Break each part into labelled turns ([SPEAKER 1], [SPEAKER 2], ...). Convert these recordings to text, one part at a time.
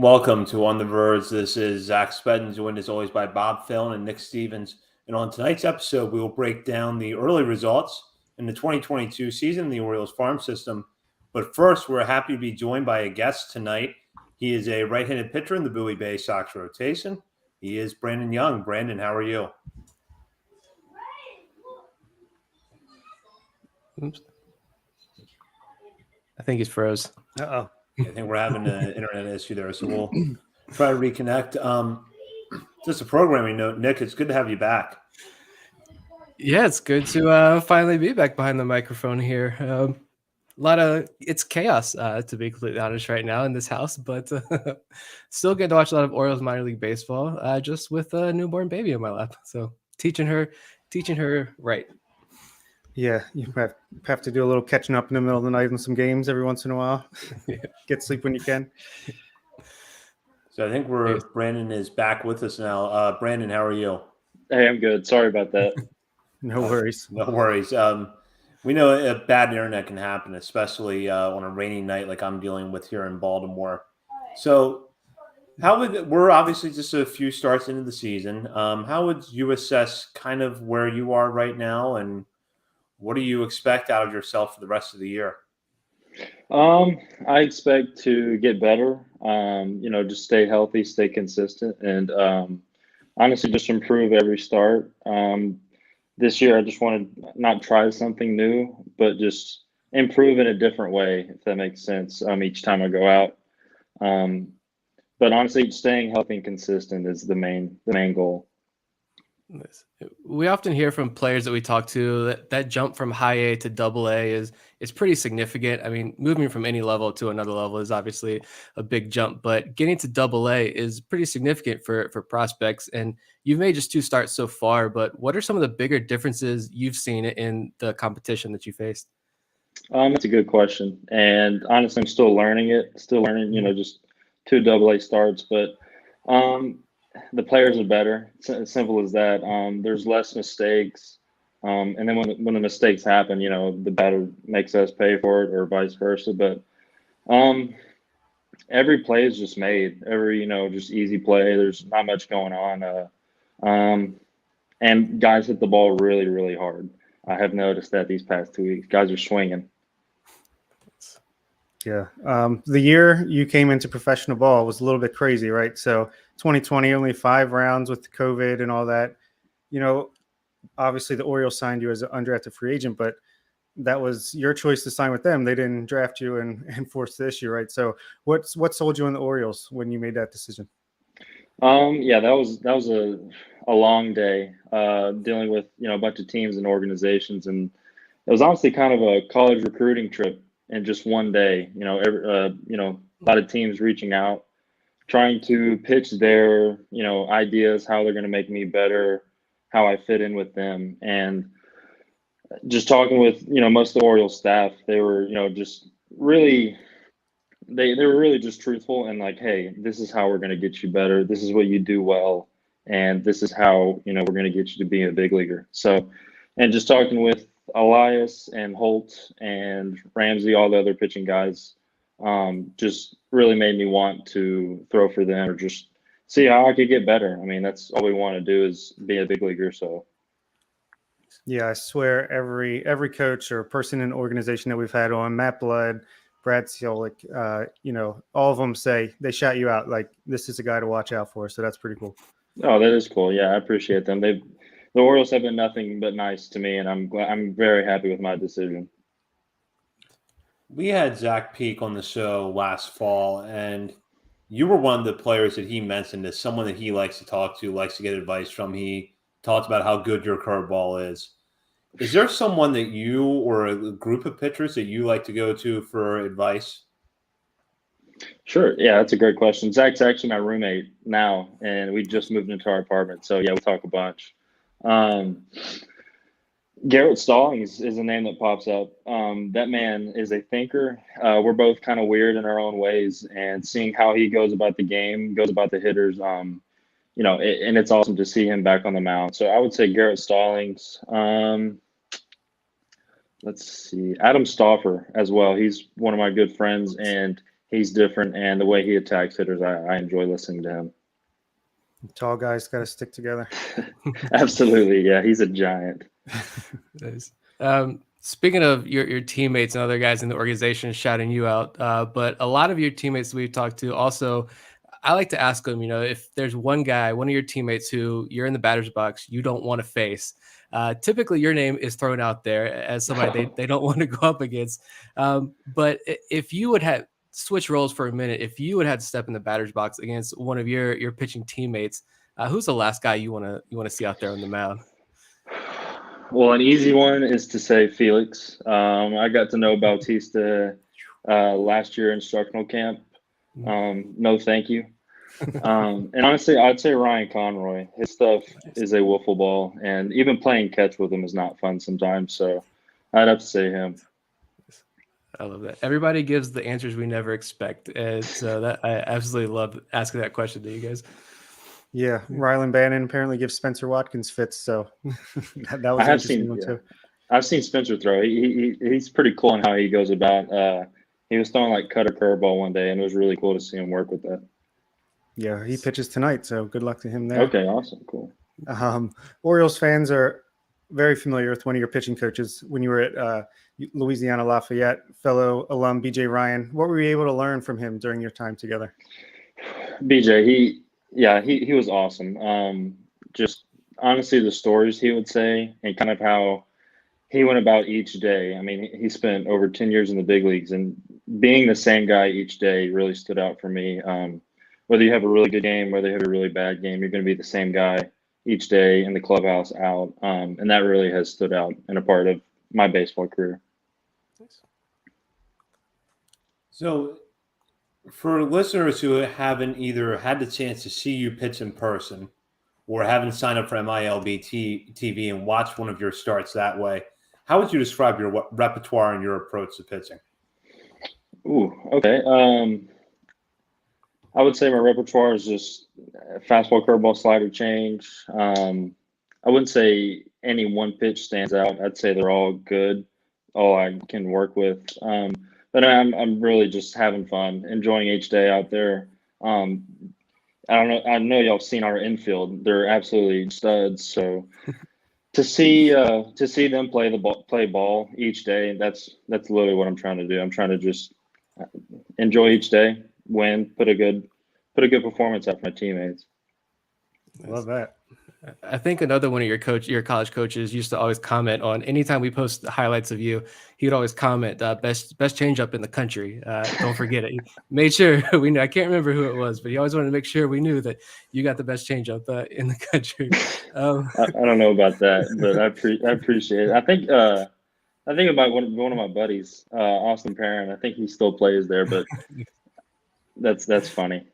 [SPEAKER 1] Welcome to On the Verge. This is Zach Spedden, joined as always by Bob Fillon and Nick Stevens. And on tonight's episode, we will break down the early results in the 2022 season in the Orioles farm system. But first, we're happy to be joined by a guest tonight. He is a right-handed pitcher in the Bowie Bay Sox rotation. He is Brandon Young. Brandon, how are you?
[SPEAKER 2] Oops. I think he's froze.
[SPEAKER 1] Uh-oh. I think we're having an internet issue there, so we'll try to reconnect. Just a programming note, Nick, it's good to have you back.
[SPEAKER 2] Yeah, it's good to finally be back behind the microphone here. It's chaos, to be completely honest, right now in this house, but still getting to watch a lot of Orioles minor league baseball, just with a newborn baby in my lap. So teaching her right.
[SPEAKER 3] Yeah, you have to do a little catching up in the middle of the night in some games every once in a while. Get sleep when you can.
[SPEAKER 1] So I think Brandon is back with us now. Brandon, how are you?
[SPEAKER 4] Hey, I'm good. Sorry about that.
[SPEAKER 3] No worries.
[SPEAKER 1] No worries. We know a bad internet can happen, especially on a rainy night like I'm dealing with here in Baltimore. So we're obviously just a few starts into the season. How would you assess kind of where you are right now, and what do you expect out of yourself for the rest of the year?
[SPEAKER 4] I expect to get better, just stay healthy, stay consistent, and honestly just improve every start. This year, I just want to not try something new, but just improve in a different way, if that makes sense, each time I go out. But honestly, staying healthy and consistent is the main goal.
[SPEAKER 2] We often hear from players that we talk to that jump from high A to double A is pretty significant. I mean, moving from any level to another level is obviously a big jump, but getting to double A is pretty significant for prospects. And you've made just 2 starts so far, but what are some of the bigger differences you've seen in the competition that you faced?
[SPEAKER 4] That's a good question. And honestly, I'm still learning it, just 2 double A starts, but the players are better. It's as simple as that. There's less mistakes, and then when the mistakes happen, the batter makes us pay for it, or vice versa. But every play is just made. Every just easy play. There's not much going on. And guys hit the ball really, really hard. I have noticed that these past 2 weeks, guys are swinging.
[SPEAKER 3] Yeah. The year you came into professional ball was a little bit crazy, right? So 2020, only 5 rounds with COVID and all that. Obviously the Orioles signed you as an undrafted free agent, but that was your choice to sign with them. They didn't draft you and force the issue, right? So what sold you on the Orioles when you made that decision?
[SPEAKER 4] Yeah, that was a long day, dealing with a bunch of teams and organizations, and it was honestly kind of a college recruiting trip in just one day. A lot of teams reaching out, trying to pitch their ideas, how they're going to make me better, how I fit in with them, and just talking with most of the Orioles staff. They were just really. They were really just truthful and like, hey, this is how we're going to get you better. This is what you do well. And this is how, we're going to get you to be a big leaguer. So, and just talking with Elias and Holt and Ramsey, all the other pitching guys, just really made me want to throw for them or just see how I could get better. I mean, that's all we want to do is be a big leaguer. So.
[SPEAKER 3] Yeah, I swear every coach or person in the organization that we've had on, Matt Blood, Brad Seolick, all of them say they shout you out like this is a guy to watch out for. So that's pretty cool.
[SPEAKER 4] Oh, that is cool. Yeah, I appreciate them. The Orioles have been nothing but nice to me, and I'm very happy with my decision.
[SPEAKER 1] We had Zach Peak on the show last fall, and you were one of the players that he mentioned as someone that he likes to talk to, likes to get advice from. He talked about how good your curveball is. Is there someone that you or a group of pitchers that you like to go to for advice?
[SPEAKER 4] Sure. Yeah, that's a great question. Zach's actually my roommate now, and we just moved into our apartment. So, yeah, we talk a bunch. Garrett Stallings is a name that pops up. That man is a thinker. We're both kind of weird in our own ways, and seeing how he goes about the game, goes about the hitters, and it's awesome to see him back on the mound. So I would say Garrett Stallings. Let's see, Adam Stauffer as well. He's one of my good friends, and he's different, and the way he attacks hitters, I enjoy listening to him.
[SPEAKER 3] Tall guys got to stick together.
[SPEAKER 4] Absolutely, yeah, he's a giant.
[SPEAKER 2] Nice. Speaking of your teammates and other guys in the organization shouting you out, but a lot of your teammates we've talked to also, I like to ask them, if there's one guy, one of your teammates who you're in the batter's box, you don't want to face. Typically, your name is thrown out there as somebody they don't want to go up against. But if you would have switch roles for a minute, if you would have to step in the batter's box against one of your pitching teammates, who's the last guy you want to see out there on the mound?
[SPEAKER 4] Well, an easy one is to say Felix. I got to know Bautista last year in instructional camp. No, thank you. And honestly, I'd say Ryan Conroy. His stuff is a wiffle ball, and even playing catch with him is not fun sometimes. So I'd have to say him.
[SPEAKER 2] I love that. Everybody gives the answers we never expect, and so that I absolutely love asking that question to you guys.
[SPEAKER 3] Yeah, Rylan Bannon apparently gives Spencer Watkins fits, so that was
[SPEAKER 4] I
[SPEAKER 3] an
[SPEAKER 4] have
[SPEAKER 3] interesting
[SPEAKER 4] seen,
[SPEAKER 3] one
[SPEAKER 4] yeah.
[SPEAKER 3] too.
[SPEAKER 4] I've seen Spencer throw. He's pretty cool in how he goes about. He was throwing like cut a curveball one day, and it was really cool to see him work with that.
[SPEAKER 3] Yeah, he pitches tonight, so good luck to him there.
[SPEAKER 4] Okay, awesome, cool.
[SPEAKER 3] Orioles fans are very familiar with one of your pitching coaches when you were at Louisiana Lafayette, fellow alum BJ Ryan. What were you able to learn from him during your time together?
[SPEAKER 4] BJ, he was awesome. Just honestly, the stories he would say and kind of how he went about each day. I mean, he spent over 10 years in the big leagues, and being the same guy each day really stood out for me. Whether you have a really good game, whether you have a really bad game, you're going to be the same guy each day in the clubhouse out. And that really has stood out in a part of my baseball career.
[SPEAKER 1] So, for listeners who haven't either had the chance to see you pitch in person or haven't signed up for MILB TV and watched one of your starts that way, how would you describe your repertoire and your approach to pitching?
[SPEAKER 4] Ooh, okay. I would say my repertoire is just fastball, curveball, slider, change. I wouldn't say any one pitch stands out. I'd say they're all good, all I can work with. But I'm really just having fun, enjoying each day out there. I don't know. I know y'all seen our infield; they're absolutely studs. So to see them play ball each day, that's literally what I'm trying to do. I'm trying to just enjoy each day, win, put a good performance out for my teammates.
[SPEAKER 3] Love that.
[SPEAKER 2] I think another one of your college coaches used to always comment on anytime we post highlights of you, he would always comment, best changeup in the country. Don't forget it. He made sure we knew. I can't remember who it was, but he always wanted to make sure we knew that you got the best changeup in the country.
[SPEAKER 4] I don't know about that, but I appreciate it. I think about one of my buddies, Austin Perrin. I think he still plays there, but that's funny.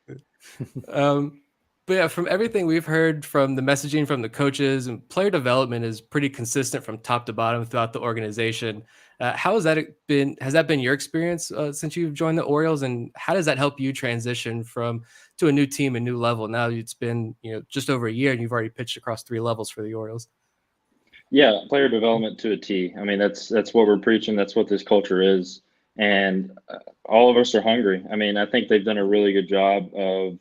[SPEAKER 2] But yeah, from everything we've heard from the messaging from the coaches, and player development is pretty consistent from top to bottom throughout the organization. How has that been? Has that been your experience since you've joined the Orioles, and how does that help you transition to a new team, a new level? Now it's been just over a year, and you've already pitched across 3 levels for the Orioles.
[SPEAKER 4] Yeah, player development to a T. I mean, that's what we're preaching. That's what this culture is, and all of us are hungry. I mean, I think they've done a really good job of,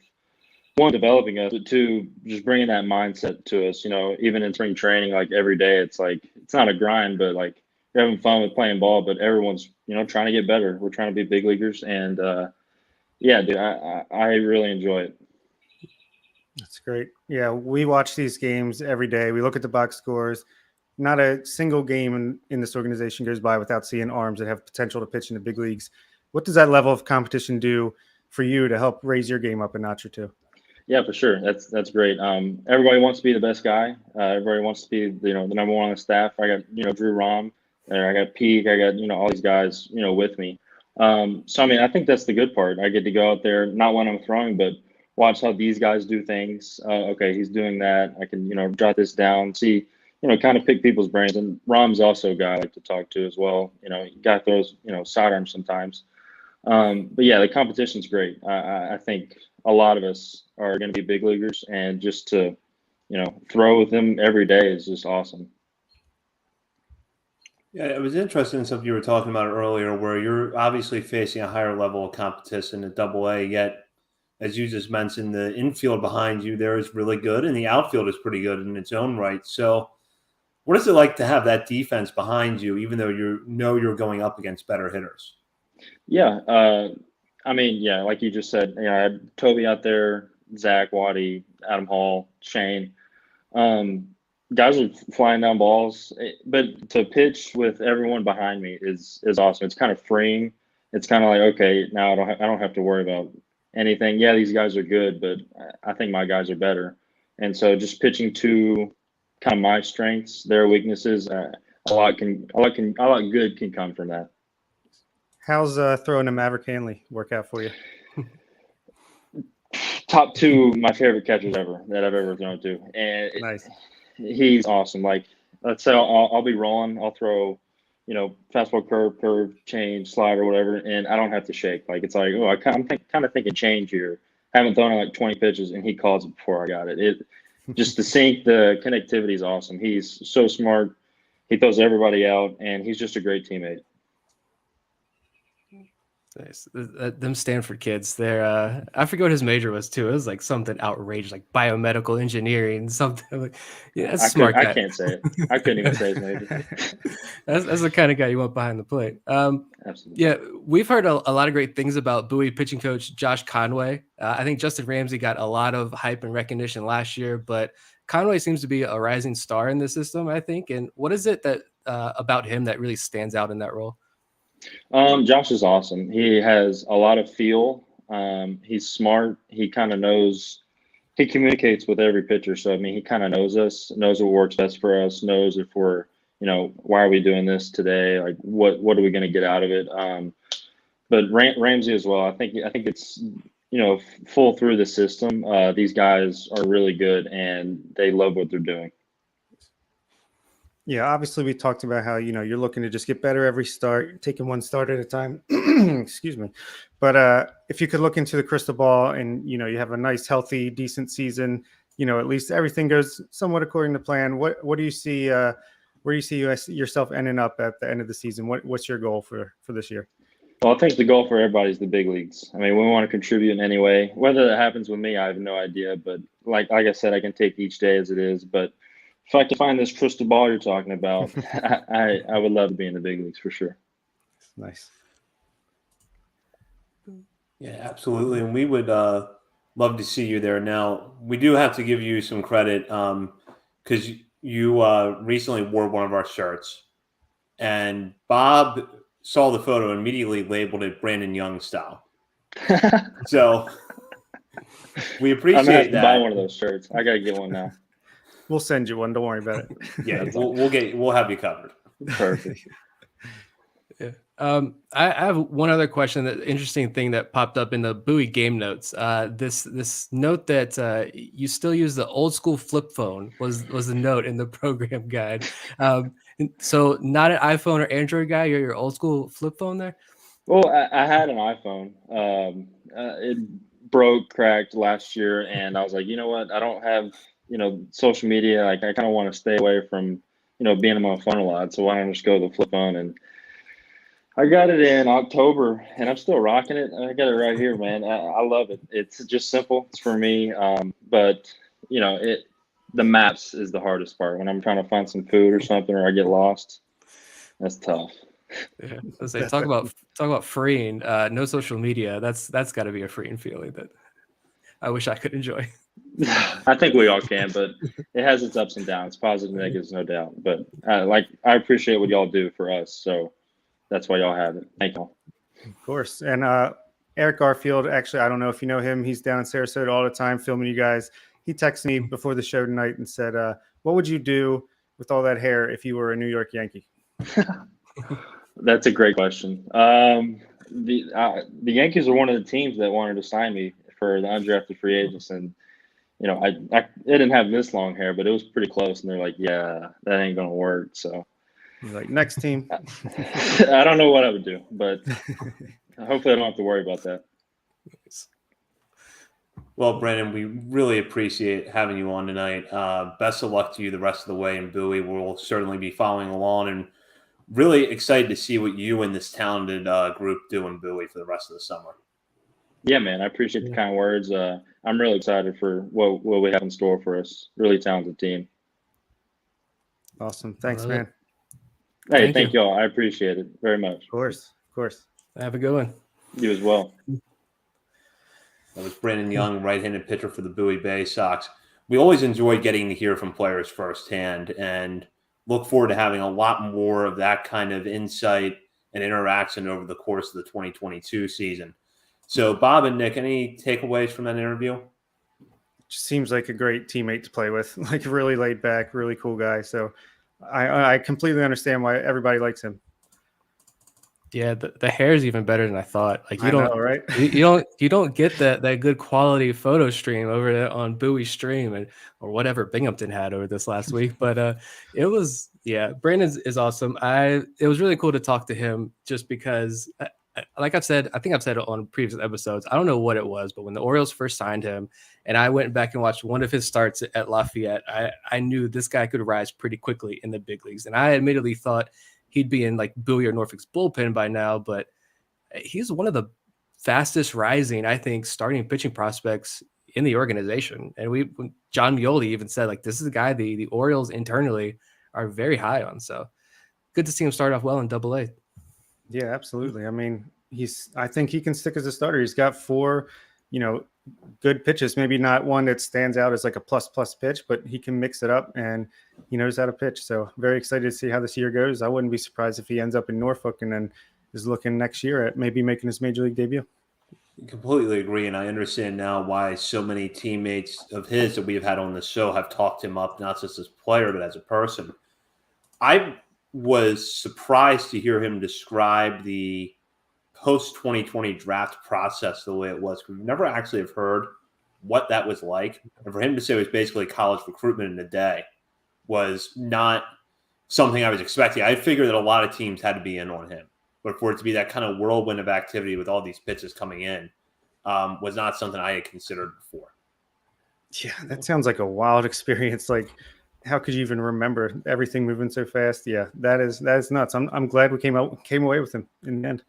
[SPEAKER 4] one, developing us, but two, just bringing that mindset to us. Even in spring training, like every day, it's like it's not a grind, but like you're having fun with playing ball. But everyone's trying to get better. We're trying to be big leaguers, and yeah, dude, I really enjoy it.
[SPEAKER 3] That's great. Yeah, we watch these games every day. We look at the box scores. Not a single game in this organization goes by without seeing arms that have potential to pitch in the big leagues. What does that level of competition do for you to help raise your game up a notch or two?
[SPEAKER 4] Yeah, for sure. That's great. Everybody wants to be the best guy. Everybody wants to be the number one on the staff. I got Drew Rom, I got Peak, I got all these guys with me. So I mean, I think that's the good part. I get to go out there, not when I'm throwing, but watch how these guys do things. Okay, he's doing that. I can jot this down, see kind of pick people's brains. And Rom's also a guy I like to talk to as well. Guy throws sidearms sometimes. But yeah, the competition's great. I think a lot of us are going to be big leaguers, and just to, throw with them every day is just awesome.
[SPEAKER 1] Yeah, it was interesting stuff you were talking about earlier, where you're obviously facing a higher level of competition at Double A. Yet, as you just mentioned, the infield behind you there is really good, and the outfield is pretty good in its own right. So, what is it like to have that defense behind you, even though you're going up against better hitters?
[SPEAKER 4] Yeah, I mean, yeah, like you just said, I had Toby out there, Zach, Waddy, Adam Hall, Shane. Um, Guys are flying down balls, but to pitch with everyone behind me is awesome. It's kind of freeing. It's kind of like, okay, now I don't have to worry about anything. Yeah, these guys are good, but I think my guys are better. And so just pitching to kind of my strengths, their weaknesses, a lot good can come from that.
[SPEAKER 3] How's throwing a Maverick Hanley work out for you?
[SPEAKER 4] Top two my favorite catchers ever that I've ever thrown to, and
[SPEAKER 3] Nice.
[SPEAKER 4] he's awesome. Like, let's say I'll be rolling, I'll throw, fastball, curve, change, slider, whatever, and I don't have to shake. Like, it's like, oh, I'm kind of thinking change here. I haven't thrown it like 20 pitches, and he calls it before I got it. Just the sync, the connectivity is awesome. He's so smart. He throws everybody out, and he's just a great teammate.
[SPEAKER 2] Nice. Them Stanford kids, they're I forget what his major was too. It was like something outrageous, like biomedical engineering, something like, yeah, that's a smart guy.
[SPEAKER 4] I can't say it. I couldn't even say his major.
[SPEAKER 2] That's the kind of guy you want behind the plate.
[SPEAKER 4] Absolutely.
[SPEAKER 2] Yeah, we've heard a lot of great things about Bowie pitching coach Josh Conway. I think Justin Ramsey got a lot of hype and recognition last year, but Conway seems to be a rising star in the system, I think. And what is it that about him that really stands out in that role?
[SPEAKER 4] Josh is awesome. He has a lot of feel. He's smart. He kind of knows. He communicates with every pitcher. So I mean, he kind of knows us, knows what works best for us, knows if we're, why are we doing this today? Like, what are we going to get out of it? But Ramsey as well. I think it's full through the system. These guys are really good and they love what they're doing.
[SPEAKER 3] Yeah, obviously we talked about how, you're looking to just get better every start, taking one start at a time. Excuse me. But if you could look into the crystal ball and, you have a nice, healthy, decent season, at least everything goes somewhat according to plan. What do you see, where do you see yourself ending up at the end of the season? What's your goal for this year?
[SPEAKER 4] Well, I think the goal for everybody is the big leagues. I mean, we want to contribute in any way. Whether that happens with me, I have no idea. But like I said, I can take each day as it is. But if I can find this crystal ball you're talking about, I would love to be in the big leagues for sure.
[SPEAKER 3] Nice.
[SPEAKER 1] Yeah, absolutely. And we would love to see you there. Now, we do have to give you some credit because you recently wore one of our shirts. And Bob saw the photo and immediately labeled it Brandon Young style. So we appreciate
[SPEAKER 4] I'm gonna have to
[SPEAKER 1] that.
[SPEAKER 4] buy one of those shirts. I gotta get one now.
[SPEAKER 3] We'll send you one. Don't worry about it.
[SPEAKER 1] Yeah, we'll have you covered.
[SPEAKER 4] Perfect.
[SPEAKER 2] Yeah. I have one other question. That interesting thing that popped up in the Bowie game notes. This note that you still use the old school flip phone was the note in the program guide. So not an iPhone or Android guy. You're your old school flip phone there.
[SPEAKER 4] Well, I had an iPhone. It broke, cracked last year, and I was like, you know what? I don't have social media. Like, I kind of want to stay away from being on my phone a lot. So why don't I just go to the flip phone? And I got it in October, and I'm still rocking it. I got it right here, man. I love it. It's just simple. It's for me. But the maps is the hardest part. When I'm trying to find some food or something, or I get lost, that's tough.
[SPEAKER 2] Yeah, let's say talk about freeing. No social media. That's got to be a freeing feeling that I wish I could enjoy.
[SPEAKER 4] I think we all can, but it has its ups and downs, positive and negatives, no doubt. But I appreciate what y'all do for us, so that's why y'all have it. Thank y'all.
[SPEAKER 3] Of course. And Eric Garfield, actually, I don't know if you know him. He's down in Sarasota all the time filming you guys. He texted me before the show tonight and said, what would you do with all that hair if you were a New York Yankee?
[SPEAKER 4] That's a great question. The Yankees are one of the teams that wanted to sign me for the undrafted free agents, and I didn't have this long hair, but it was pretty close. And they're like, "Yeah, that ain't gonna work." So,
[SPEAKER 3] he's like, "Next team."
[SPEAKER 4] I don't know what I would do, but hopefully, I don't have to worry about that.
[SPEAKER 1] Well, Brandon, we really appreciate having you on tonight. Best of luck to you the rest of the way in Bowie. We'll certainly be following along, and really excited to see what you and this talented group do in Bowie for the rest of the summer.
[SPEAKER 4] Yeah, man, I appreciate the kind words. I'm really excited for what we have in store for us. Really talented team.
[SPEAKER 3] Awesome. Thanks, man.
[SPEAKER 4] Hey, thank you all. I appreciate it very much.
[SPEAKER 3] Of course.
[SPEAKER 2] Have a good one.
[SPEAKER 4] You as well.
[SPEAKER 1] That was Brandon Young, right-handed pitcher for the Bowie Bay Sox. We always enjoy getting to hear from players firsthand and look forward to having a lot more of that kind of insight and interaction over the course of the 2022 season. So, Bob and Nick, any takeaways from that interview?
[SPEAKER 3] Just seems like a great teammate to play with, like really laid back, really cool guy. So I completely understand why everybody likes him.
[SPEAKER 2] Yeah, the hair is even better than I thought. Like you don't,
[SPEAKER 3] know, right?
[SPEAKER 2] you don't get that good quality photo stream over there on Bowie Stream or whatever Binghamton had over this last week. But it was Brandon is awesome. It was really cool to talk to him just because, like I've said, I think I've said it on previous episodes. I don't know what it was, but when the Orioles first signed him, and I went back and watched one of his starts at Lafayette, I knew this guy could rise pretty quickly in the big leagues, and I admittedly thought he'd be in like Bowie or Norfolk's bullpen by now, but he's one of the fastest rising, I think, starting pitching prospects in the organization. And John Mioli even said, like, this is a guy the Orioles internally are very high on. So good to see him start off well in Double-A.
[SPEAKER 3] Yeah, absolutely. I mean, I think he can stick as a starter. He's got 4, good pitches, maybe not one that stands out as like a plus pitch, but he can mix it up and he knows how to pitch. So very excited to see how this year goes. I wouldn't be surprised if he ends up in Norfolk and then is looking next year at maybe making his major league debut.
[SPEAKER 1] Completely agree. And I understand now why so many teammates of his that we have had on the show have talked him up, not just as a player, but as a person. I was surprised to hear him describe the post-2020 draft process the way it was. We've never actually have heard what that was like. And for him to say it was basically college recruitment in a day was not something I was expecting. I figured that a lot of teams had to be in on him. But for it to be that kind of whirlwind of activity with all these pitches coming in was not something I had considered before.
[SPEAKER 3] Yeah, that sounds like a wild experience. Like, how could you even remember everything moving so fast? Yeah, that is nuts. I'm glad we came away with him in the end.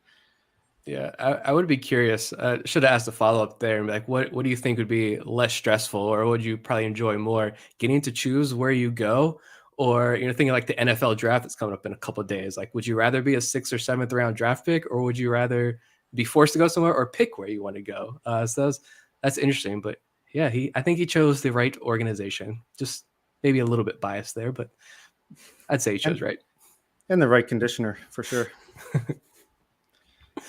[SPEAKER 2] Yeah, I would be curious. Should have asked a follow-up there. Like, what do you think would be less stressful, or would you probably enjoy more? Getting to choose where you go, or thinking like the NFL draft that's coming up in a couple of days. Like, would you rather be a 6th or 7th round draft pick, or would you rather be forced to go somewhere or pick where you want to go? So that's interesting. But yeah, I think he chose the right organization. Just maybe a little bit biased there, but I'd say he chose right.
[SPEAKER 3] And the right conditioner for sure.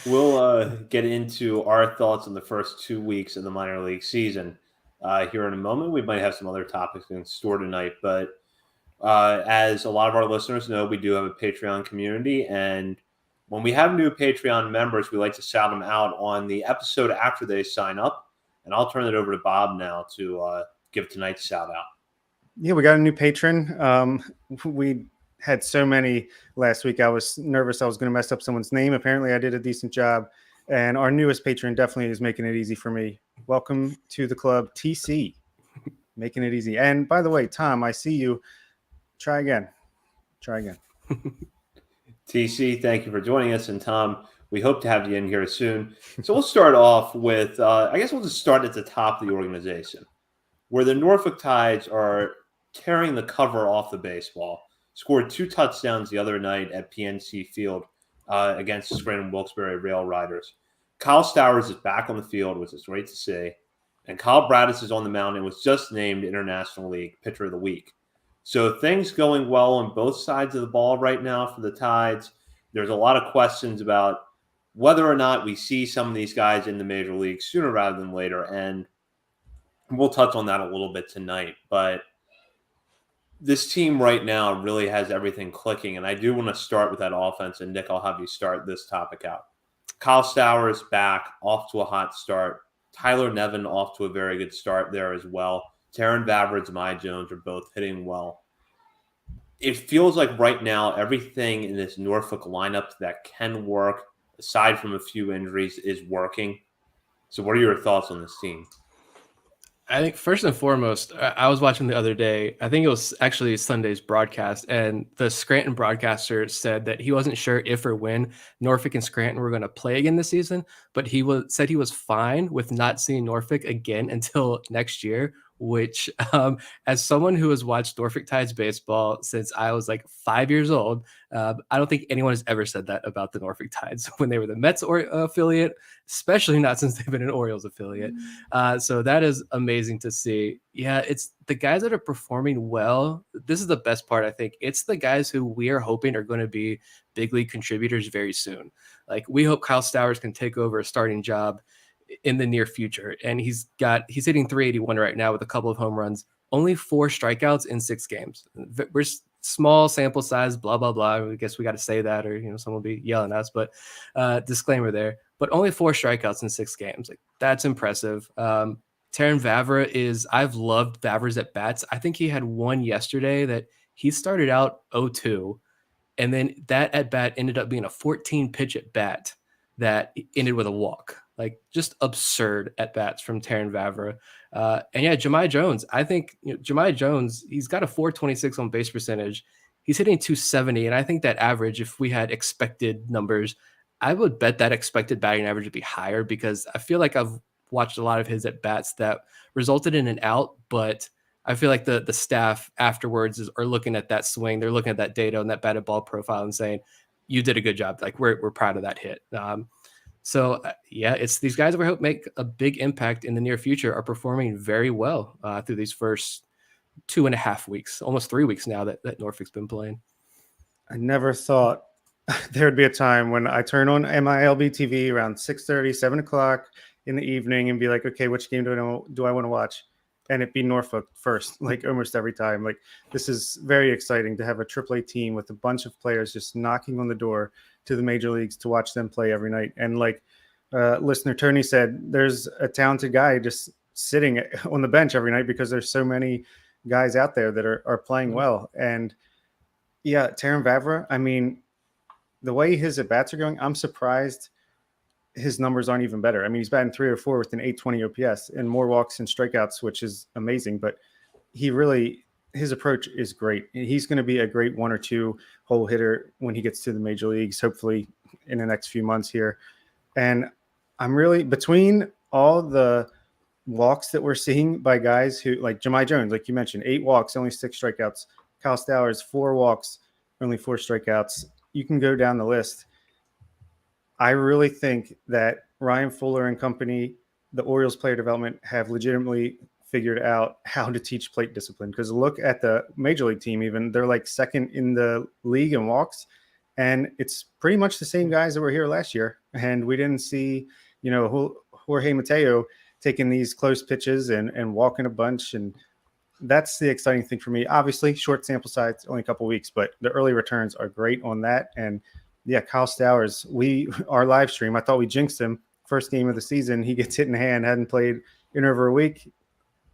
[SPEAKER 1] We'll get into our thoughts on the first 2 weeks of the minor league season here in a moment. We might have some other topics in store tonight, but as a lot of our listeners know, we do have a Patreon community, and when we have new Patreon members, we like to shout them out on the episode after they sign up. And I'll turn it over to Bob now to give tonight's shout out.
[SPEAKER 3] Yeah, we got a new patron. We had so many last week. I was nervous I was going to mess up someone's name. Apparently I did a decent job. And our newest patron definitely is making it easy for me. Welcome to the club, TC. Making it easy. And by the way, Tom, I see you. Try again.
[SPEAKER 1] TC, thank you for joining us. And Tom, we hope to have you in here soon. So we'll start off with, I guess we'll just start at the top of the organization, where the Norfolk Tides are tearing the cover off the baseball. Scored 2 touchdowns the other night at PNC Field against the Scranton Wilkes-Barre Rail Riders. Kyle Stowers is back on the field, which is great to see. And Kyle Bradis is on the mound and was just named International League Pitcher of the Week. So things going well on both sides of the ball right now for the Tides. There's a lot of questions about whether or not we see some of these guys in the major leagues sooner rather than later. And we'll touch on that a little bit tonight. But this team right now really has everything clicking. And I do want to start with that offense. And Nick, I'll have you start this topic out. Kyle Stowers back, off to a hot start. Tyler Nevin off to a very good start there as well. Taron Vavreds and Mai Jones are both hitting well. It feels like right now everything in this Norfolk lineup that can work, aside from a few injuries, is working. So what are your thoughts on this team?
[SPEAKER 2] I think first and foremost, I was watching the other day. I think it was actually Sunday's broadcast, and the Scranton broadcaster said that he wasn't sure if or when Norfolk and Scranton were going to play again this season, but said he was fine with not seeing Norfolk again until next year. Which, as someone who has watched Norfolk Tides baseball since I was like 5 years old, I don't think anyone has ever said that about the Norfolk Tides when they were the Mets affiliate, especially not since they've been an Orioles affiliate. So that is amazing to see. Yeah, it's the guys that are performing well. This is the best part, I think. It's the guys who we are hoping are going to be big league contributors very soon. Like we hope Kyle Stowers can take over a starting job in the near future. And he's hitting 381 right now with a couple of home runs, only 4 strikeouts in 6 games. We're small sample size, blah, blah, blah. I guess we got to say that, or, someone will be yelling at us, but disclaimer there, but only 4 strikeouts in 6 games. Like that's impressive. Terran Vavra I've loved Vavra's at bats. I think he had one yesterday that he started out 0-2. And then that at bat ended up being a 14 pitch at bat that ended with a walk. Like just absurd at bats from Terran Vavra. And yeah, Jahmai Jones. I think Jahmai Jones, he's got a 426 on base percentage. He's hitting 270. And I think that average, if we had expected numbers, I would bet that expected batting average would be higher, because I feel like I've watched a lot of his at bats that resulted in an out, but I feel like the staff afterwards are looking at that swing. They're looking at that data and that batted ball profile and saying, you did a good job. Like we're proud of that hit. So yeah, it's these guys that we hope make a big impact in the near future are performing very well through these first 2.5 weeks, almost 3 weeks now that Norfolk's been playing.
[SPEAKER 3] I never thought there would be a time when I turn on MILB TV around 6:30, 7 o'clock in the evening and be like, okay, which game do I want to watch? And it be Norfolk first, like almost every time. Like this is very exciting to have a AAA team with a bunch of players just knocking on the door to the major leagues to watch them play every night. And like listener Tony said, there's a talented guy just sitting on the bench every night because there's so many guys out there that are playing well. And yeah, Terran Vavra, I mean, the way his at-bats are going, I'm surprised his numbers aren't even better. I mean, he's batting 3 or 4 with an 820 OPS and more walks and strikeouts, which is amazing. But his approach is great. He's going to be a great 1 or 2 hole hitter when he gets to the major leagues, hopefully in the next few months here. And I'm really, between all the walks that we're seeing by guys who, like Jahmai Jones, like you mentioned, 8 walks, only 6 strikeouts. Kyle Stowers, 4 walks, only 4 strikeouts. You can go down the list. I really think that Ryan Fuller and company, the Orioles player development, have legitimately figured out how to teach plate discipline. Because look at the major league team, even they're like second in the league in walks, and it's pretty much the same guys that were here last year. And we didn't see, Jorge Mateo taking these close pitches and walking a bunch. And that's the exciting thing for me. Obviously, short sample size, only a couple weeks, but the early returns are great on that. And yeah, Kyle Stowers, our live stream, I thought we jinxed him. First game of the season, he gets hit in the hand, hadn't played in over a week,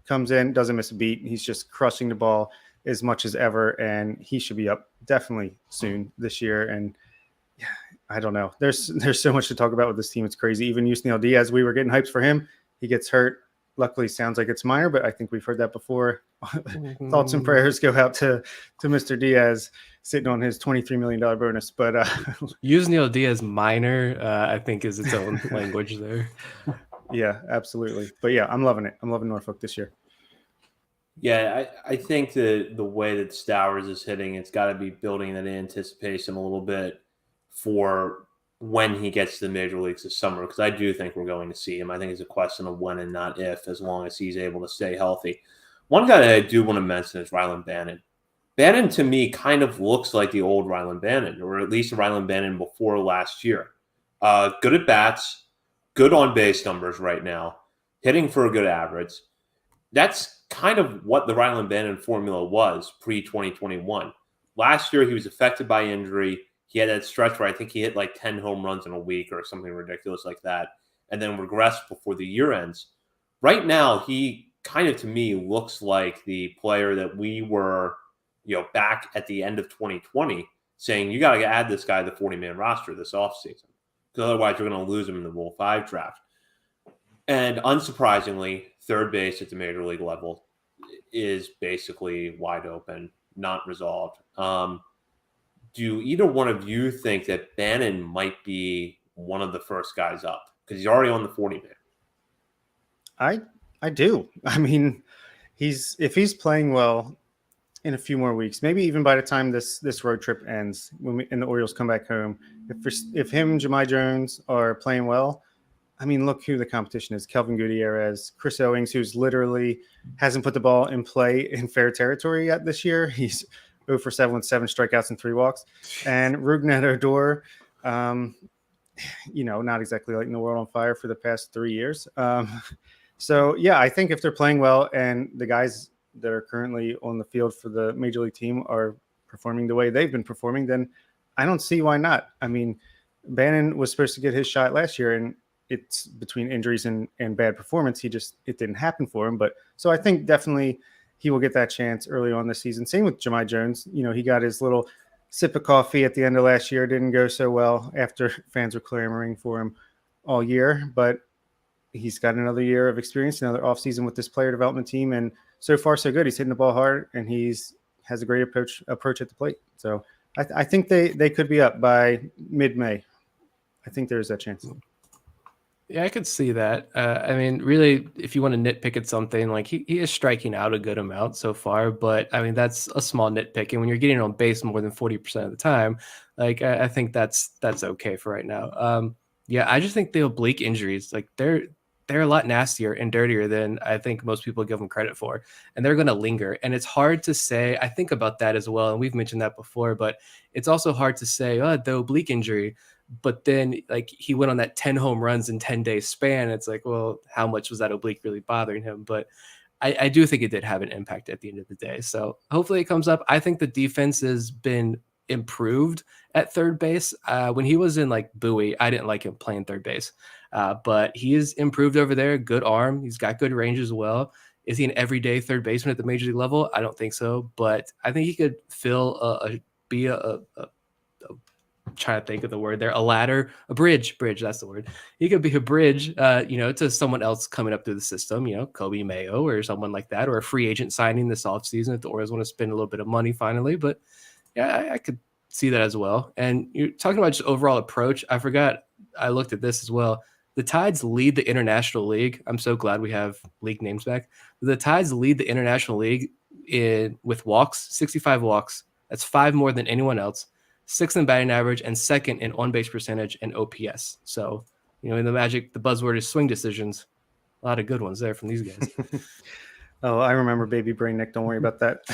[SPEAKER 3] comes in, doesn't miss a beat. He's just crushing the ball as much as ever, and he should be up definitely soon this year. And yeah, I don't know. There's so much to talk about with this team. It's crazy. Even Yusniel Diaz, we were getting hyped for him. He gets hurt. Luckily, sounds like it's minor, but I think we've heard that before. Thoughts and prayers go out to Mr. Diaz sitting on his $23 million bonus. But
[SPEAKER 2] Yusniel Diaz minor, I think, is its own language there.
[SPEAKER 3] Yeah, absolutely. But yeah, I'm loving it. I'm loving Norfolk this year.
[SPEAKER 1] Yeah, I think the way that Stowers is hitting, it's got to be building that anticipation a little bit for when he gets to the major leagues this summer, because I do think we're going to see him. I think it's a question of when and not if, as long as he's able to stay healthy. One guy that I do want to mention is Rylan Bannon. Bannon, to me, kind of looks like the old Rylan Bannon, or at least Rylan Bannon before last year. Good at bats, good on base numbers right now, hitting for a good average. That's kind of what the Rylan Bannon formula was pre-2021. Last year, he was affected by injury. He had that stretch where I think he hit like 10 home runs in a week or something ridiculous like that, and then regressed before the year ends. Right now, he kind of, to me, looks like the player that we were, back at the end of 2020 saying, you got to add this guy to the 40-man roster this offseason, because otherwise you're going to lose him in the Rule 5 draft. And unsurprisingly, third base at the major league level is basically wide open, not resolved. Do either one of you think that Bannon might be one of the first guys up? Because he's already on the 40-man.
[SPEAKER 3] I do. I mean, if he's playing well in a few more weeks, maybe even by the time this road trip ends, and the Orioles come back home, if him, Jahmai Jones are playing well, I mean, look who the competition is: Kelvin Gutierrez, Chris Owings, who's literally hasn't put the ball in play in fair territory yet this year. He's 0 for 7 with 7 strikeouts and 3 walks, and Rougned Odor. Not exactly lighting the world on fire for the past 3 years. So, yeah, I think if they're playing well and the guys that are currently on the field for the major league team are performing the way they've been performing, then I don't see why not. I mean, Bannon was supposed to get his shot last year, and it's between injuries and bad performance. It didn't happen for him. But so I think definitely he will get that chance early on this season. Same with Jahmai Jones. He got his little sip of coffee at the end of last year. Didn't go so well after fans were clamoring for him all year, but he's got another year of experience, another offseason with this player development team, and so far so good. He's hitting the ball hard, and has a great approach at the plate. So I think they could be up by mid-May. I think there's that chance.
[SPEAKER 2] Yeah, I could see that. I mean, really, if you want to nitpick at something, like he is striking out a good amount so far, but I mean, that's a small nitpick. And when you're getting on base more than 40% of the time, like I think that's okay for right now. Yeah, I just think the oblique injuries, like they're a lot nastier and dirtier than I think most people give them credit for, and they're going to linger. And it's hard to say. I think about that as well, and we've mentioned that before, but it's also hard to say, oh, the oblique injury. But then, like, he went on that 10 home runs in 10-day span. It's like, well, how much was that oblique really bothering him? But I do think it did have an impact at the end of the day. So hopefully it comes up. I think the defense has been improved at third base. When he was in like Bowie, I didn't like him playing third base, but he is improved over there. Good arm. He's got good range as well. Is he an everyday third baseman at the major league level? I don't think so, but I think he could be a trying to think of the word there, a bridge, that's the word. He could be a bridge, to someone else coming up through the system, Kobe Mayo or someone like that, or a free agent signing this offseason if the Orioles want to spend a little bit of money finally. But yeah, I could see that as well. And you're talking about just overall approach. I forgot, I looked at this as well. The Tides lead the International League. I'm so glad we have league names back. The Tides lead the International League with walks, 65 walks. That's 5 more than anyone else. 6th in batting average, and 2nd in on-base percentage and OPS. So, in the Magic, the buzzword is swing decisions. A lot of good ones there from these guys.
[SPEAKER 3] Oh, I remember Baby Brain Nick. Don't worry about that.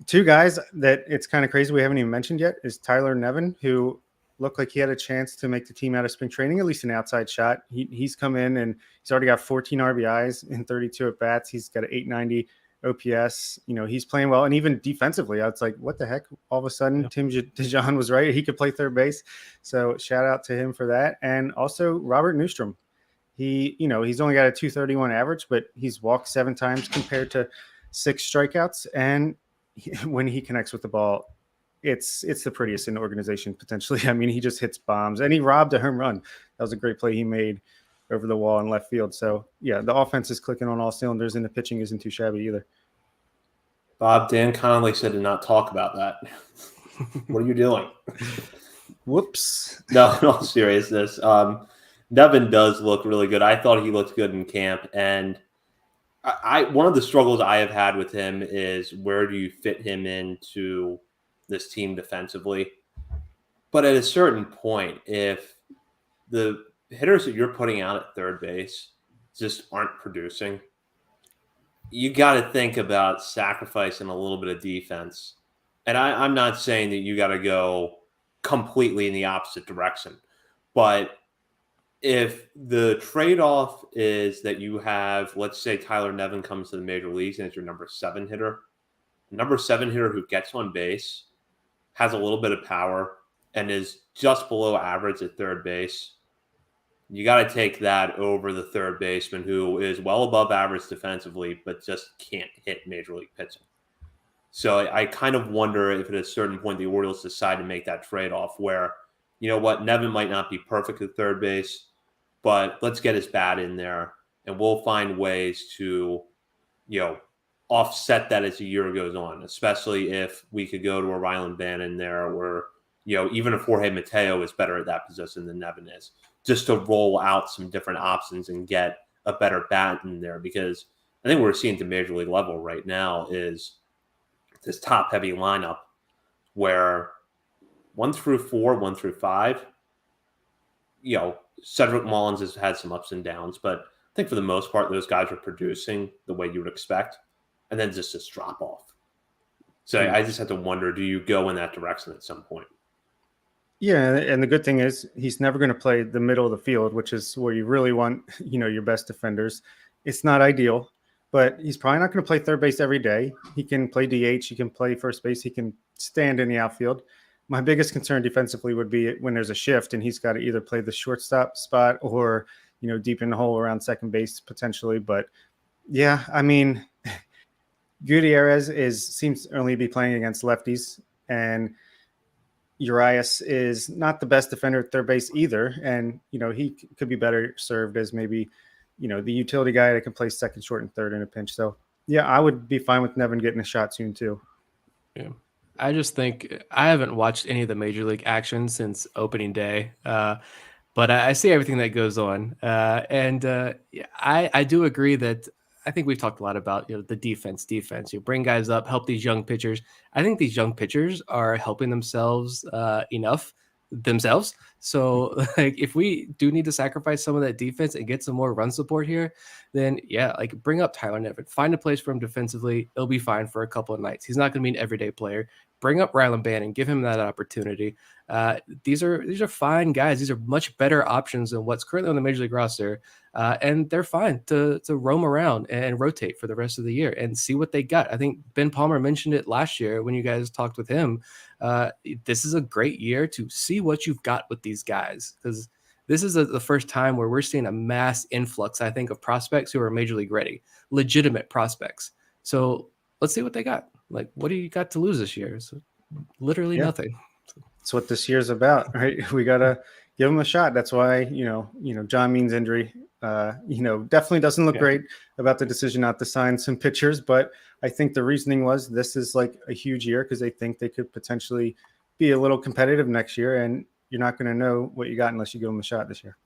[SPEAKER 3] 2 guys that it's kind of crazy we haven't even mentioned yet is Tyler Nevin, who looked like he had a chance to make the team out of spring training, at least an outside shot. He's come in and he's already got 14 RBIs in 32 at bats. He's got an 890 OPS. He's playing well, and even defensively, I was like, what the heck? All of a sudden, Tim DeJohn was right. He could play third base. So shout out to him for that. And also Robert Newstrom. He's only got a 231 average, but he's walked 7 times compared to 6 strikeouts. And when he connects with the ball, it's the prettiest in the organization potentially. I mean, he just hits bombs, and he robbed a home run. That was a great play he made over the wall in left field. So yeah, the offense is clicking on all cylinders, and the pitching isn't too shabby either.
[SPEAKER 1] Bob, Dan Connolly said to not talk about that. What are you doing?
[SPEAKER 3] Whoops.
[SPEAKER 1] No, in all seriousness, Nevin does look really good. I thought he looked good in camp, and one of the struggles I have had with him is where do you fit him into this team defensively? But at a certain point, if the hitters that you're putting out at third base just aren't producing, you got to think about sacrificing a little bit of defense. And I'm not saying that you got to go completely in the opposite direction, but if the trade-off is that you have, let's say Tyler Nevin comes to the major leagues and it's your number 7 hitter who gets on base, has a little bit of power, and is just below average at third base, you got to take that over the third baseman who is well above average defensively, but just can't hit major league pitching. So I kind of wonder if at a certain point the Orioles decide to make that trade-off where, Nevin might not be perfect at third base, but let's get his bat in there and we'll find ways to, offset that as the year goes on, especially if we could go to a Rylan Bannon there, or, even if Jorge Mateo is better at that position than Nevin is, just to roll out some different options and get a better bat in there. Because I think what we're seeing at the major league level right now is this top heavy lineup where 1 through 4, 1 through 5, Cedric Mullins has had some ups and downs, but I think for the most part, those guys are producing the way you would expect, and then just this drop off. So I just have to wonder, do you go in that direction at some point?
[SPEAKER 3] Yeah, and the good thing is he's never going to play the middle of the field, which is where you really want, your best defenders. It's not ideal, but he's probably not going to play third base every day. He can play DH, he can play first base, he can stand in the outfield. My biggest concern defensively would be when there's a shift and he's got to either play the shortstop spot or, deep in the hole around second base potentially. But yeah, I mean, Gutierrez seems to only be playing against lefties, and Urias is not the best defender at third base either. And, he could be better served as maybe, the utility guy that can play second, short, and third in a pinch. So, yeah, I would be fine with Nevin getting a shot soon too.
[SPEAKER 2] Yeah. I just think I haven't watched any of the major league action since opening day. But I see everything that goes on. I do agree that I think we've talked a lot about, the defense. You bring guys up, help these young pitchers. I think these young pitchers are helping themselves enough themselves. So like if we do need to sacrifice some of that defense and get some more run support here, then yeah, like bring up Tyler Nevin, find a place for him defensively. It'll be fine for a couple of nights. He's not going to be an everyday player. Bring up Rylan Bannon, give him that opportunity. These are fine guys. These are much better options than what's currently on the major league roster. And they're fine to roam around and rotate for the rest of the year and see what they got. I think Ben Palmer mentioned it last year when you guys talked with him. This is a great year to see what you've got with these guys, because this is the first time where we're seeing a mass influx, I think, of prospects who are major league ready, legitimate prospects. So let's see what they got. Like, what do you got to lose this year? So literally nothing.
[SPEAKER 3] That's what this year's about, right? We got to give him a shot. That's why, John Means injury, definitely doesn't look great about the decision not to sign some pitchers. But I think the reasoning was this is like a huge year because they think they could potentially be a little competitive next year. And you're not going to know what you got unless you give them a shot this year.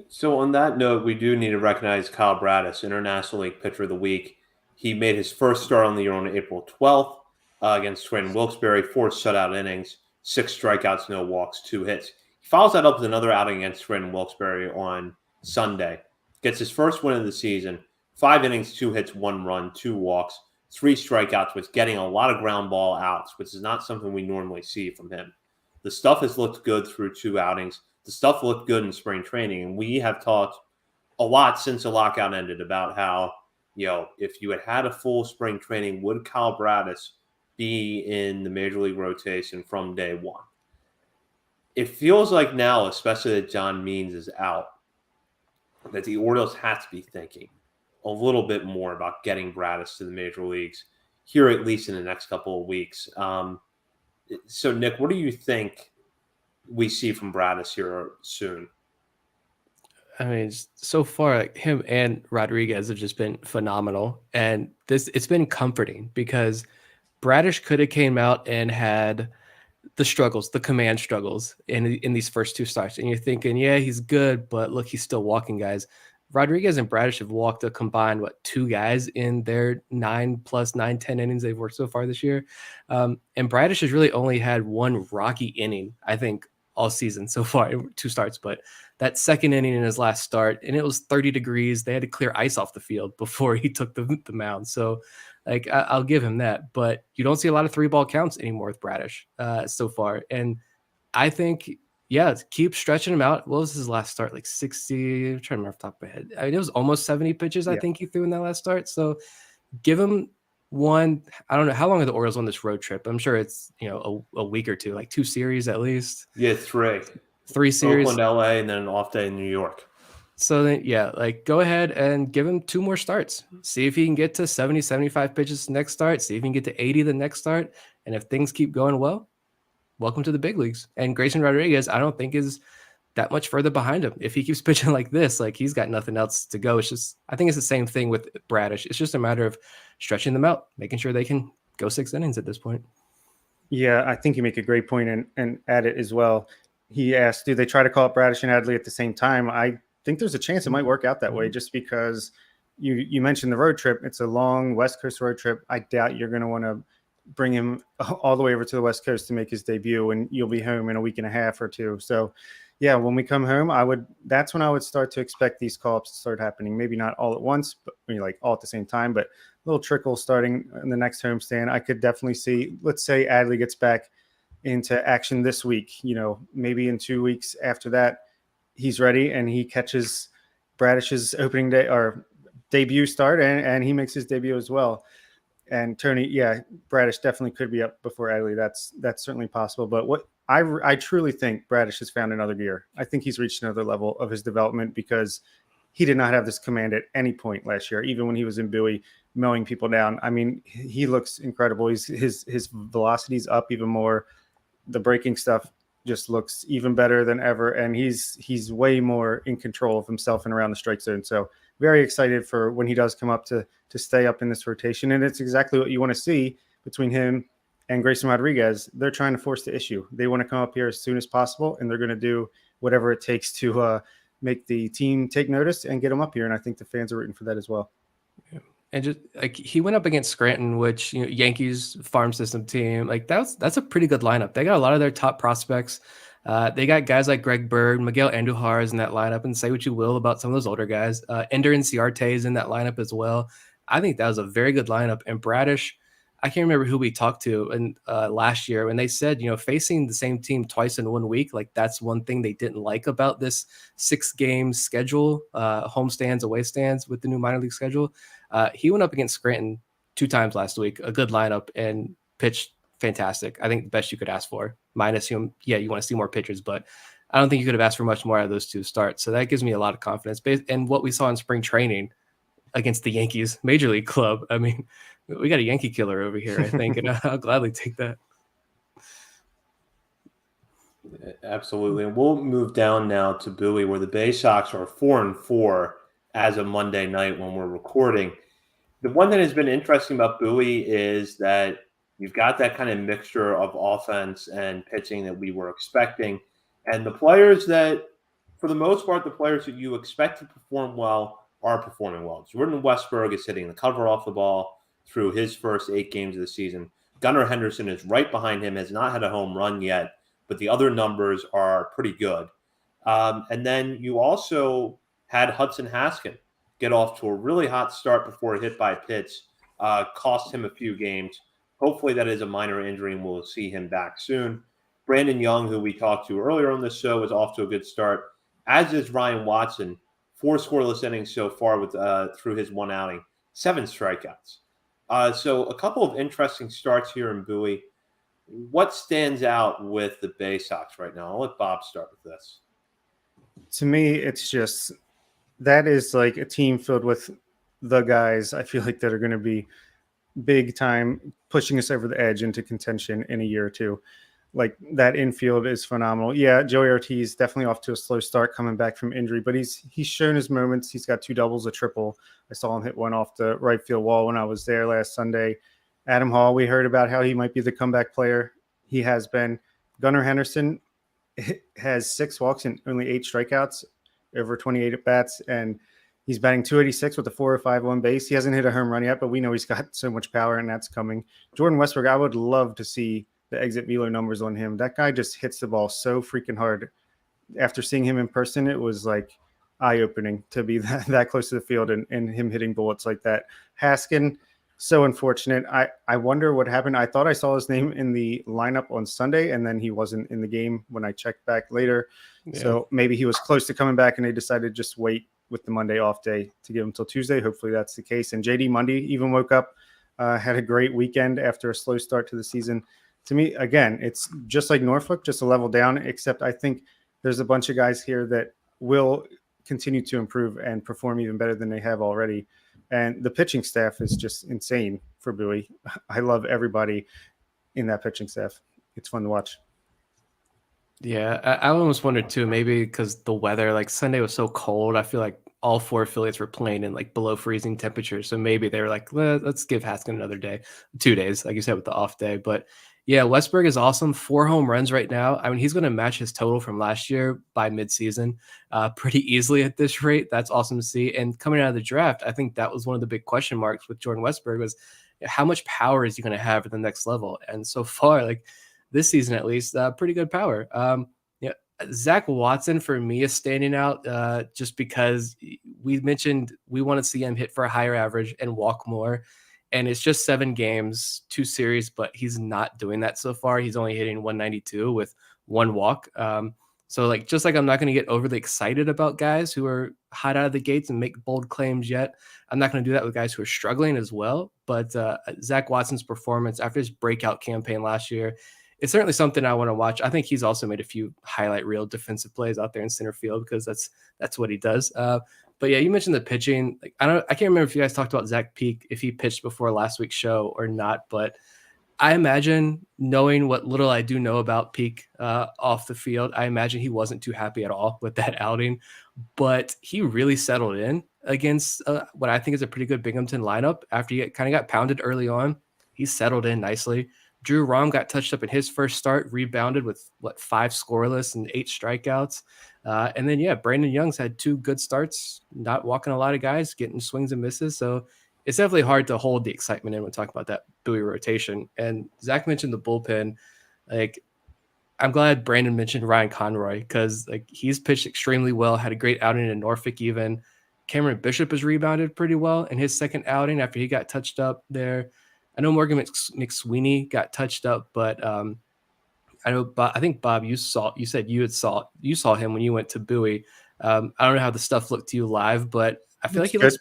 [SPEAKER 1] So on that note, we do need to recognize Kyle Bradis, International League Pitcher of the Week. He made his first start on the year on April 12th against Swindon Wilkes-Barre, 4 shutout innings, 6 strikeouts, no walks, 2 hits. He follows that up with another outing against Swindon Wilkes-Barre on Sunday. Gets his first win of the season, 5 innings, 2 hits, 1 run, 2 walks, 3 strikeouts, with getting a lot of ground ball outs, which is not something we normally see from him. The stuff has looked good through 2 outings. The stuff looked good in spring training, and we have talked a lot since the lockout ended about how, if you had a full spring training, would Kyle Bradis be in the major league rotation from day one? It feels like now, especially that John Means is out, that the Orioles have to be thinking a little bit more about getting Bradis to the major leagues here, at least in the next couple of weeks. So, Nick, what do you think we see from Bradis here soon?
[SPEAKER 2] I mean, so far, like him and Rodriguez have just been phenomenal, and it's been comforting because Bradish could have came out and had the struggles, the command struggles in these first 2 starts, and you're thinking, yeah, he's good, but look, he's still walking guys. Rodriguez and Bradish have walked a combined 2 guys in their 9 + 9, 10 innings they've worked so far this year, and Bradish has really only had 1 rocky inning, I think, all season so far, 2 starts, but that second inning in his last start, and it was 30 degrees. They had to clear ice off the field before he took the mound. So, like, I'll give him that. But you don't see a lot of 3-ball counts anymore with Bradish so far. And I think, keep stretching him out. What was his last start? Like 60, I'm trying to remember off the top of my head. I mean, it was almost 70 pitches, I think he threw in that last start. So give him one. I don't know. How long are the Orioles on this road trip? I'm sure it's, a week or 2, like 2 series at least.
[SPEAKER 1] Yeah, 3.
[SPEAKER 2] 3 series.
[SPEAKER 1] Oakland, LA, and then an off day in New York.
[SPEAKER 2] So then, go ahead and give him 2 more starts. See if he can get to 70, 75 pitches next start. See if he can get to 80 the next start. And if things keep going well, welcome to the big leagues. And Grayson Rodriguez, I don't think is that much further behind him. If he keeps pitching like this, like he's got nothing else to go. It's just, I think it's the same thing with Bradish. It's just a matter of stretching them out, making sure they can go 6 innings at this point.
[SPEAKER 3] Yeah, I think you make a great point and add it as well. He asked, do they try to call up Bradish and Adley at the same time? I think there's a chance it might work out that way just because you mentioned the road trip. It's a long West Coast road trip. I doubt you're going to want to bring him all the way over to the West Coast to make his debut, and you'll be home in a week and a half or two. So yeah, when we come home, that's when I would start to expect these call-ups to start happening. Maybe not all at once, but like all at the same time, but a little trickle starting in the next homestand. I could definitely see, let's say Adley gets back into action this week, maybe in 2 weeks after that, he's ready and he catches Bradish's opening day or debut start and he makes his debut as well. And Tony, yeah, Bradish definitely could be up before Adley. That's certainly possible. But what I truly think Bradish has found another gear. I think he's reached another level of his development because he did not have this command at any point last year, even when he was in Bowie mowing people down. I mean, he looks incredible. His velocity's up even more. The breaking stuff just looks even better than ever, and he's way more in control of himself and around the strike zone. So very excited for when he does come up to stay up in this rotation, and it's exactly what you want to see between him and Grayson Rodriguez. They're trying to force the issue. They want to come up here as soon as possible, and they're going to do whatever it takes to make the team take notice and get him up here. And I think the fans are rooting for that as well.
[SPEAKER 2] Yeah. And just like he went up against Scranton, which Yankees farm system team, like that's a pretty good lineup. They got a lot of their top prospects. They got guys like Greg Bird, Miguel Andujar is in that lineup, and say what you will about some of those older guys. Ender Inciarte is in that lineup as well. I think that was a very good lineup. And Bradish, I can't remember who we talked to and last year when they said, facing the same team twice in 1 week, like that's one thing they didn't like about this 6-game schedule, home stands, away stands with the new minor league schedule. He went up against Scranton 2 times last week, a good lineup, and pitched fantastic. I think the best you could ask for. Minus him, yeah, you want to see more pitchers, but I don't think you could have asked for much more out of those 2 starts. So that gives me a lot of confidence. And what we saw in spring training against the Yankees Major League Club, I mean, we got a Yankee killer over here, I think, and I'll gladly take that.
[SPEAKER 1] Absolutely. And we'll move down now to Bowie, where the Bay Sox are 4-4 as of Monday night when we're recording. The one that has been interesting about Bowie is that you've got that kind of mixture of offense and pitching that we were expecting. And the players that, for the most part, the players that you expect to perform well are performing well. Jordan Westburg is hitting the cover off the ball through his first 8 games of the season. Gunnar Henderson is right behind him, has not had a home run yet, but the other numbers are pretty good. And then you also had Hudson Haskin get off to a really hot start before a hit by pitch, cost him a few games. Hopefully that is a minor injury and we'll see him back soon. Brandon Young, who we talked to earlier on this show, is off to a good start, as is Ryan Watson. 4 scoreless innings so far with through his 1 outing, 7 strikeouts. So a couple of interesting starts here in Bowie. What stands out with the Bay Sox right now? I'll let Bob start with this.
[SPEAKER 3] To me, it's just that is like a team filled with the guys I feel like that are going to be big time pushing us over the edge into contention in a year or two. Like that infield is phenomenal. Yeah, Joey Ortiz definitely off to a slow start coming back from injury, but he's shown his moments. He's got 2 doubles, a triple. I saw him hit one off the right field wall when I was there last Sunday. Adam Hall, we heard about how he might be the comeback player. He has been. Gunnar Henderson has 6 walks and only 8 strikeouts over 28 at bats, and he's batting .286 with a 405 on base. He hasn't hit a home run yet, but we know he's got so much power, and that's coming. Jordan Westbrook, I would love to see the exit velo numbers on him. That guy just hits the ball so freaking hard. After seeing him in person, it was like eye-opening to be that close to the field and him hitting bullets like that. Haskin, so unfortunate. I wonder what happened. I thought I saw his name in the lineup on Sunday, and then he wasn't in the game when I checked back later. Yeah. So maybe he was close to coming back, and they decided to just wait with the Monday off day to give him till Tuesday. Hopefully that's the case. And JD Mundy even woke up, had a great weekend after a slow start to the season. To me, again, it's just like Norfolk, just a level down, except I think there's a bunch of guys here that will continue to improve and perform even better than they have already. And the pitching staff is just insane for Bowie. I love everybody in that pitching staff. It's fun to watch.
[SPEAKER 2] Yeah, I almost wondered too, maybe because the weather, like Sunday was so cold. I feel like all four affiliates were playing in like below freezing temperatures. So maybe they were like, let's give Haskin another day, 2 days, like you said, with the off day. But yeah, Westberg is awesome. 4 home runs right now. I mean, he's going to match his total from last year by midseason pretty easily at this rate. That's awesome to see. And coming out of the draft, I think that was one of the big question marks with Jordan Westberg was how much power is he going to have at the next level? And so far, like this season at least, pretty good power. Yeah, Zach Watson for me is standing out just because we mentioned we want to see him hit for a higher average and walk more. And it's just 7 games, 2 series, but he's not doing that so far. He's only hitting 192 with 1 walk. So like just like I'm not going to get overly excited about guys who are hot out of the gates and make bold claims yet, I'm not going to do that with guys who are struggling as well. But Zach Watson's performance after his breakout campaign last year, it's certainly something I want to watch. I think he's also made a few highlight reel defensive plays out there in center field because that's what he does. But yeah, you mentioned the pitching. Like I can't remember if you guys talked about Zach Peak if he pitched before last week's show or not. But I imagine, knowing what little I do know about Peak off the field, I imagine he wasn't too happy at all with that outing. But he really settled in against what I think is a pretty good Binghamton lineup. After he kind of got pounded early on, he settled in nicely. Drew Rom got touched up in his first start, rebounded with 5 scoreless and 8 strikeouts. And then, yeah, Brandon Young's had 2 good starts, not walking a lot of guys, getting swings and misses. So it's definitely hard to hold the excitement in when talking about that Bowie rotation. And Zach mentioned the bullpen. Like, I'm glad Brandon mentioned Ryan Conroy because like he's pitched extremely well, had a great outing in Norfolk even. Cameron Bishop has rebounded pretty well in his second outing after he got touched up there. I know Morgan McSweeney got touched up, but I know I think Bob, you said you saw him when you went to Bowie. I don't know how the stuff looked to you live, but I feel like he looks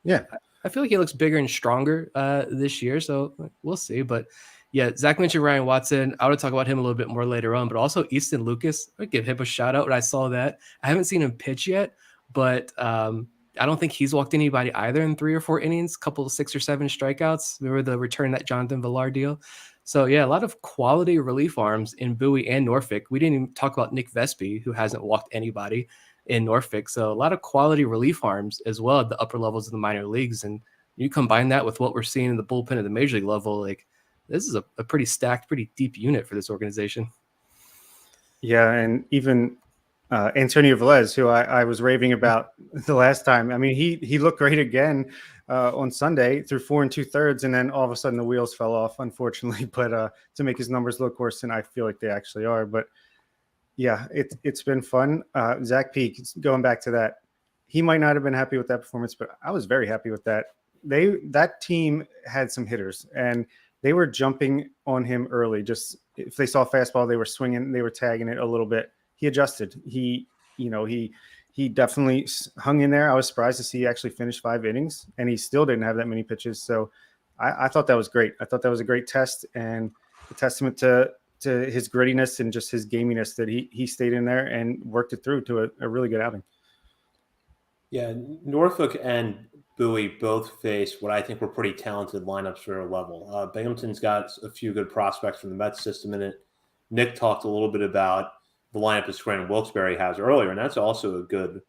[SPEAKER 3] Yeah.
[SPEAKER 2] I feel like he looks bigger and stronger this year, so we'll see. But yeah, Zach mentioned Ryan Watson. I want to talk about him a little bit more later on, but also Easton Lucas. I'd give him a shout out when I saw that. I haven't seen him pitch yet, but I don't think he's walked anybody either in 3 or 4 innings, couple of 6 or 7 strikeouts. Remember the return that Jonathan Villar deal? So yeah, a lot of quality relief arms in Bowie and Norfolk. We didn't even talk about Nick Vespi, who hasn't walked anybody in Norfolk. So a lot of quality relief arms as well at the upper levels of the minor leagues. And you combine that with what we're seeing in the bullpen at the major league level, like this is a pretty stacked, pretty deep unit for this organization.
[SPEAKER 3] Yeah, and even Antonio Velez, who I was raving about the last time. I mean, he looked great again on Sunday through 4 2/3, and then all of a sudden the wheels fell off, unfortunately. But to make his numbers look worse than I feel like they actually are. But yeah, it's been fun. Zach Peak, going back to that, he might not have been happy with that performance, but I was very happy with that. That team had some hitters, and they were jumping on him early. Just if they saw a fastball, they were swinging, they were tagging it a little bit. He adjusted. He definitely hung in there. I was surprised to see he actually finished 5 innings, and he still didn't have that many pitches. So I thought that was great. I thought that was a great test and a testament to his grittiness and just his gaminess that he stayed in there and worked it through to a really good outing.
[SPEAKER 1] Yeah, Norfolk and Bowie both face what I think were pretty talented lineups for their level. Binghamton's got a few good prospects from the Mets system in it. Nick talked a little bit about the lineup that Scranton Wilkes-Barre has earlier, and that's also a good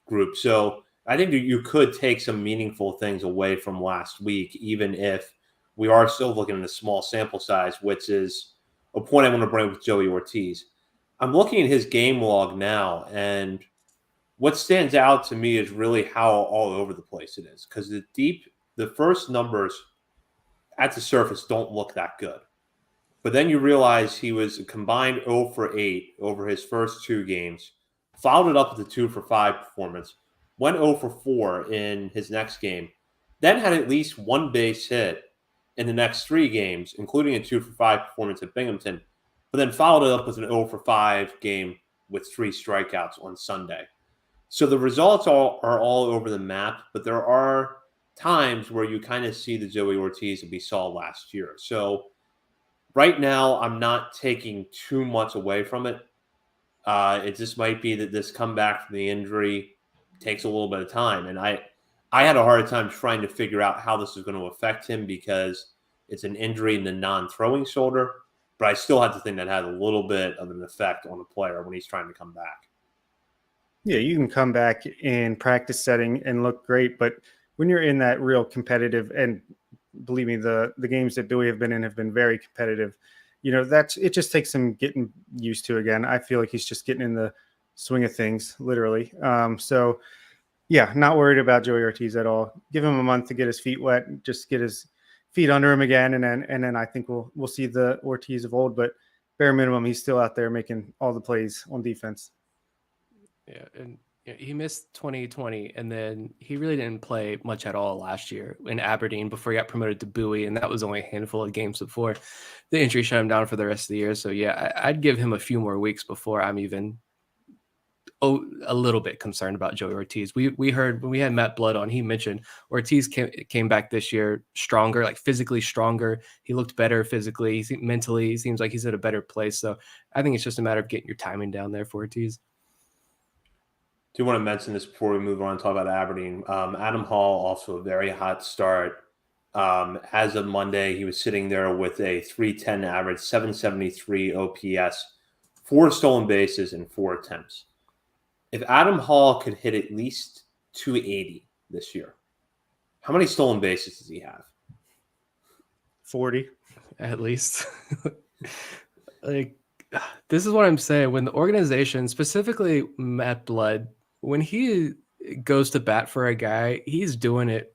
[SPEAKER 1] group. So I think you could take some meaningful things away from last week, even if we are still looking at a small sample size, which is a point I want to bring with Joey Ortiz. I'm looking at his game log now, and what stands out to me is really how all over the place it is, because the first numbers at the surface don't look that good. But then you realize he was a combined 0 for 8 over his first 2 games, followed it up with a 2 for 5 performance, went 0 for 4 in his next game, then had at least 1 base hit in the next 3 games, including a 2 for 5 performance at Binghamton, but then followed it up with an 0 for 5 game with 3 strikeouts on Sunday. So the results are all over the map, but there are times where you kind of see the Joey Ortiz that we saw last year. So right now, I'm not taking too much away from it. It just might be that this comeback from the injury takes a little bit of time. And I had a hard time trying to figure out how this is going to affect him because it's an injury in the non-throwing shoulder. but I still had to think that had a little bit of an effect on the player when he's trying to come back.
[SPEAKER 3] Yeah, you can come back in practice setting and look great, but when you're in that real competitive, and believe me, the games that Billy have been very competitive. It just takes some getting used to again. I feel like he's just getting in the swing of things, literally. So yeah, not worried about Joey Ortiz at all. Give him a month to get his feet wet, just get his feet under him again, and then I think we'll see the Ortiz of old. But bare minimum, he's still out there making all the plays on defense.
[SPEAKER 2] Yeah, and he missed 2020, and then he really didn't play much at all last year in Aberdeen before he got promoted to Bowie, and that was only a handful of games before the injury shut him down for the rest of the year. So yeah, I'd give him a few more weeks before I'm even a little bit concerned about Joey Ortiz. We heard when we had Matt Blood on, he mentioned Ortiz came back this year stronger, like physically stronger. He looked better physically, mentally. He seems like he's in a better place. So I think it's just a matter of getting your timing down there for Ortiz.
[SPEAKER 1] Do want to mention this before we move on and talk about Aberdeen. Adam Hall, also a very hot start. As of Monday, he was sitting there with a 310 average, 773 OPS, 4 stolen bases, and 4 attempts. If Adam Hall could hit at least 280 this year, how many stolen bases does he have?
[SPEAKER 3] 40.
[SPEAKER 2] At least. Like, this is what I'm saying. When the organization, specifically Matt Blood, when he goes to bat for a guy, he's doing it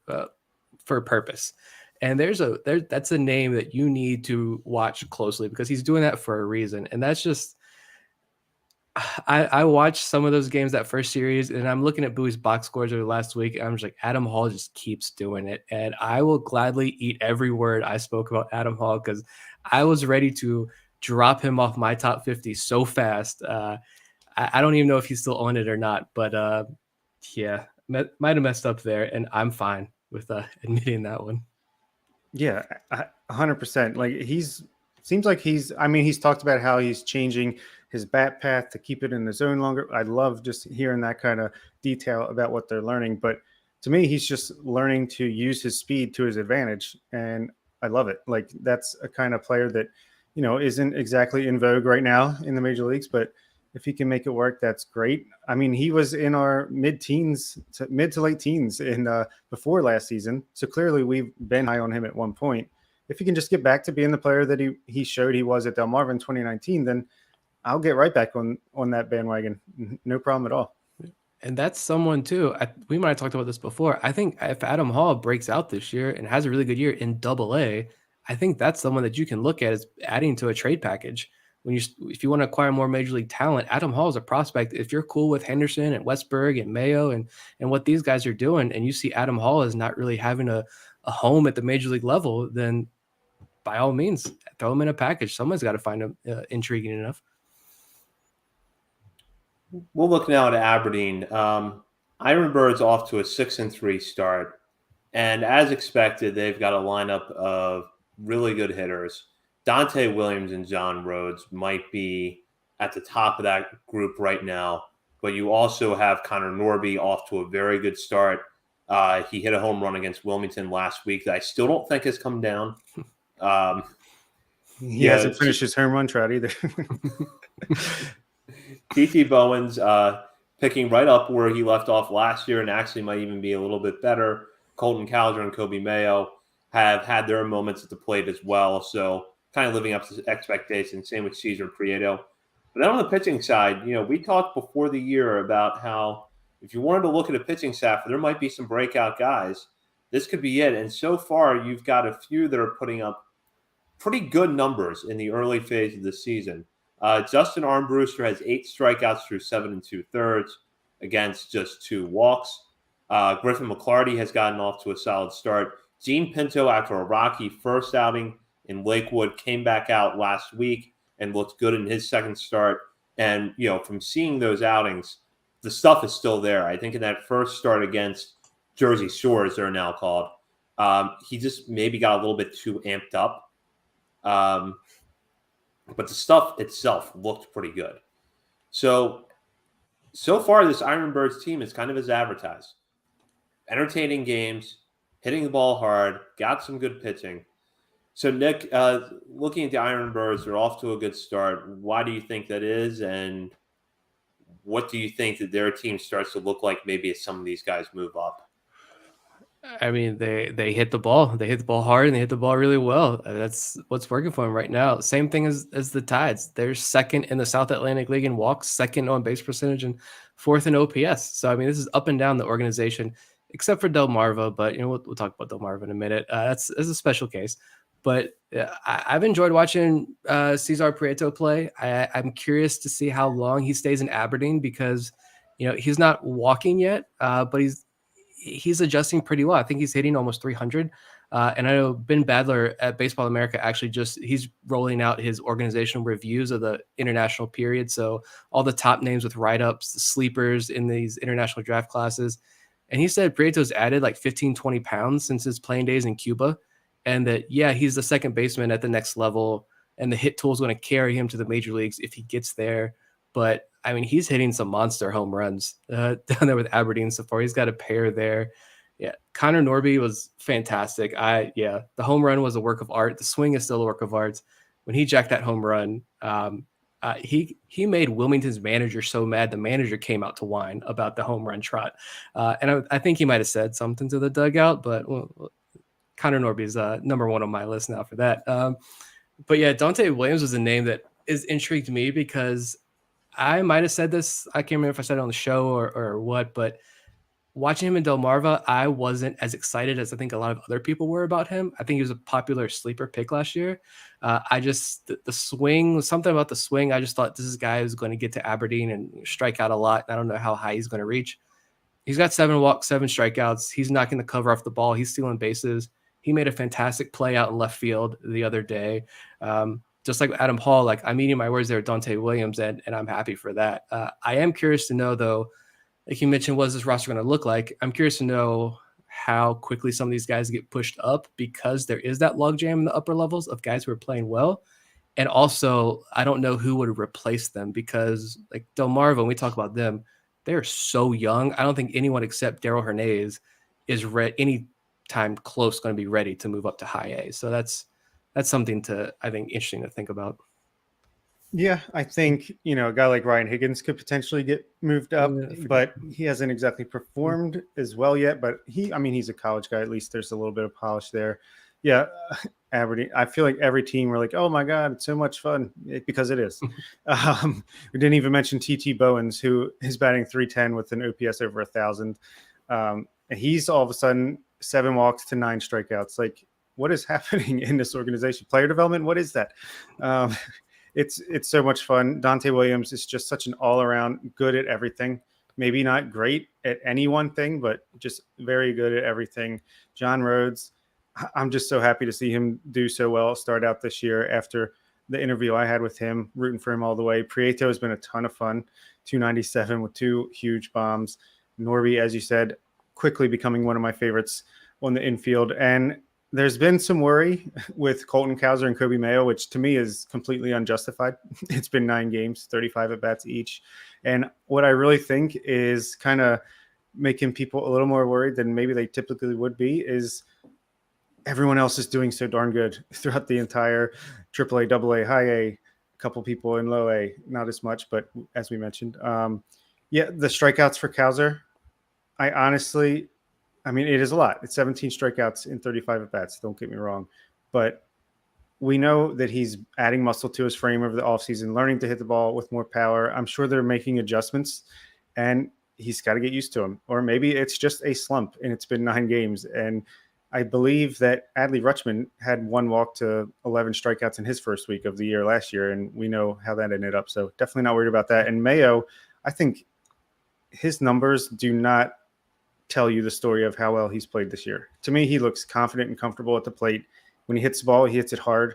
[SPEAKER 2] for a purpose. And that's a name that you need to watch closely because he's doing that for a reason. And that's just, I watched some of those games that first series, and I'm looking at Bowie's box scores over the last week. And I'm just like, Adam Hall just keeps doing it. And I will gladly eat every word I spoke about Adam Hall because I was ready to drop him off my top 50 so fast. I don't even know if he's still on it or not, but yeah, might have messed up there, and I'm fine with admitting that one.
[SPEAKER 3] Yeah, 100%. Like seems like he's talked about how he's changing his bat path to keep it in the zone longer. I love just hearing that kind of detail about what they're learning. But to me, he's just learning to use his speed to his advantage. And I love it. Like that's a kind of player that, isn't exactly in vogue right now in the major leagues, but if he can make it work, that's great. I mean, he was in our mid to late teens before last season. So clearly we've been high on him at one point. If he can just get back to being the player that he showed he was at Delmarva in 2019, then I'll get right back on that bandwagon. No problem at all.
[SPEAKER 2] And that's someone too. We might have talked about this before. I think if Adam Hall breaks out this year and has a really good year in Double-A, I think that's someone that you can look at as adding to a trade package. If you want to acquire more major league talent, Adam Hall is a prospect. If you're cool with Henderson and Westberg and Mayo and what these guys are doing, and you see Adam Hall is not really having a home at the major league level, then by all means, throw him in a package. Someone's got to find him intriguing enough.
[SPEAKER 1] We'll look now at Aberdeen. Ironbirds off to a 6-3 start. And as expected, they've got a lineup of really good hitters. Dante Williams and John Rhodes might be at the top of that group right now. But you also have Connor Norby off to a very good start. He hit a home run against Wilmington last week that I still don't think has come down.
[SPEAKER 3] He hasn't finished his home run trot either.
[SPEAKER 1] T.T. Bowen's picking right up where he left off last year and actually might even be a little bit better. Colton Cowder and Kobe Mayo have had their moments at the plate as well, so kind of living up to expectations. Same with Cesar Prieto. But then on the pitching side, we talked before the year about how if you wanted to look at a pitching staff, there might be some breakout guys. This could be it. And so far, you've got a few that are putting up pretty good numbers in the early phase of the season. Justin Armbruster has 8 strikeouts through 7 2/3 against just 2 walks. Griffin McClarty has gotten off to a solid start. Gene Pinto, after a rocky first outing in Lakewood, came back out last week and looked good in his second start. And, from seeing those outings, the stuff is still there. I think in that first start against Jersey Shore, as they're now called, he just maybe got a little bit too amped up. But the stuff itself looked pretty good. So far, this Ironbirds team is kind of as advertised. Entertaining games, hitting the ball hard, got some good pitching. So, Nick, looking at the Ironbirds, they're off to a good start. Why do you think that is? And what do you think that their team starts to look like maybe as some of these guys move up?
[SPEAKER 2] I mean, they hit the ball. They hit the ball hard and they hit the ball really well. That's what's working for them right now. Same thing as the Tides. They're second in the South Atlantic League in walks, second on base percentage, and fourth in OPS. So I mean, this is up and down the organization, except for Delmarva. But we'll talk about Delmarva in a minute. That's a special case. But I've enjoyed watching Cesar Prieto play. I'm curious to see how long he stays in Aberdeen because he's not walking yet, but he's adjusting pretty well. I think he's hitting almost 300. And I know Ben Badler at Baseball America actually he's rolling out his organizational reviews of the international period. So all the top names with write-ups, the sleepers in these international draft classes. And he said Prieto's added like 15, 20 pounds since his playing days in Cuba. And that, yeah, he's the second baseman at the next level. And the hit tool is going to carry him to the major leagues if he gets there. But I mean, he's hitting some monster home runs down there with Aberdeen so far. He's got a pair there. Yeah, Connor Norby was fantastic. The home run was a work of art. The swing is still a work of art. When he jacked that home run, he made Wilmington's manager so mad. The manager came out to whine about the home run trot, and I think he might have said something to the dugout. But Connor Norby's number one on my list now for that. But yeah, Dante Williams was a name that is intrigued me because I might have said this. I can't remember if I said it on the show or what, but watching him in Delmarva, I wasn't as excited as I think a lot of other people were about him. I think he was a popular sleeper pick last year. The swing, something about the swing, I just thought this is a guy who's going to get to Aberdeen and strike out a lot. I don't know how high he's going to reach. He's got 7 walks, 7 strikeouts. He's knocking the cover off the ball. He's stealing bases. He made a fantastic play out in left field the other day. Just like Adam Hall, like I'm eating my words there with Dante Williams, and I'm happy for that. I am curious to know, though, like you mentioned, what is this roster going to look like? I'm curious to know how quickly some of these guys get pushed up because there is that logjam in the upper levels of guys who are playing well. And also, I don't know who would replace them because, like Delmarva, when we talk about them, they're so young. I don't think anyone except Daryl Hernandez is any time close going to be ready to move up to high A. So that's something I think interesting to think about.
[SPEAKER 3] Yeah, I think, a guy like Ryan Higgins could potentially get moved up, but he hasn't exactly performed as well yet. But he's a college guy. At least there's a little bit of polish there. Yeah, Aberdeen. I feel like every team we're like, oh my God, it's so much fun because it is. We didn't even mention TT Bowens, who is batting .310 with an OPS over 1,000. And he's all of a sudden 7 walks to 9 strikeouts. Like, what is happening in this organization? Player development? What is that? It's so much fun. Dante Williams is just such an all-around good at everything. Maybe not great at any one thing, but just very good at everything. John Rhodes, I'm just so happy to see him do so well, start out this year after the interview I had with him, rooting for him all the way. Prieto has been a ton of fun, 297 with 2 huge bombs. Norby, as you said, quickly becoming one of my favorites on the infield. And there's been some worry with Colton Cowser and Kobe Mayo, which to me is completely unjustified. It's been 9 games, 35 at-bats each. And what I really think is kind of making people a little more worried than maybe they typically would be is everyone else is doing so darn good throughout the entire AAA, AA, high A, a couple people in low A, not as much, but as we mentioned. The strikeouts for Cowser, it is a lot. It's 17 strikeouts in 35 at-bats. Don't get me wrong. But we know that he's adding muscle to his frame over the offseason, learning to hit the ball with more power. I'm sure they're making adjustments, and he's got to get used to them. Or maybe it's just a slump, and it's been 9 games. And I believe that Adley Rutschman had 1 walk to 11 strikeouts in his first week of the year last year, and we know how that ended up. So definitely not worried about that. And Mayo, I think his numbers do not tell you the story of how well he's played this year. To me, he looks confident and comfortable at the plate. When he hits the ball, he hits it hard.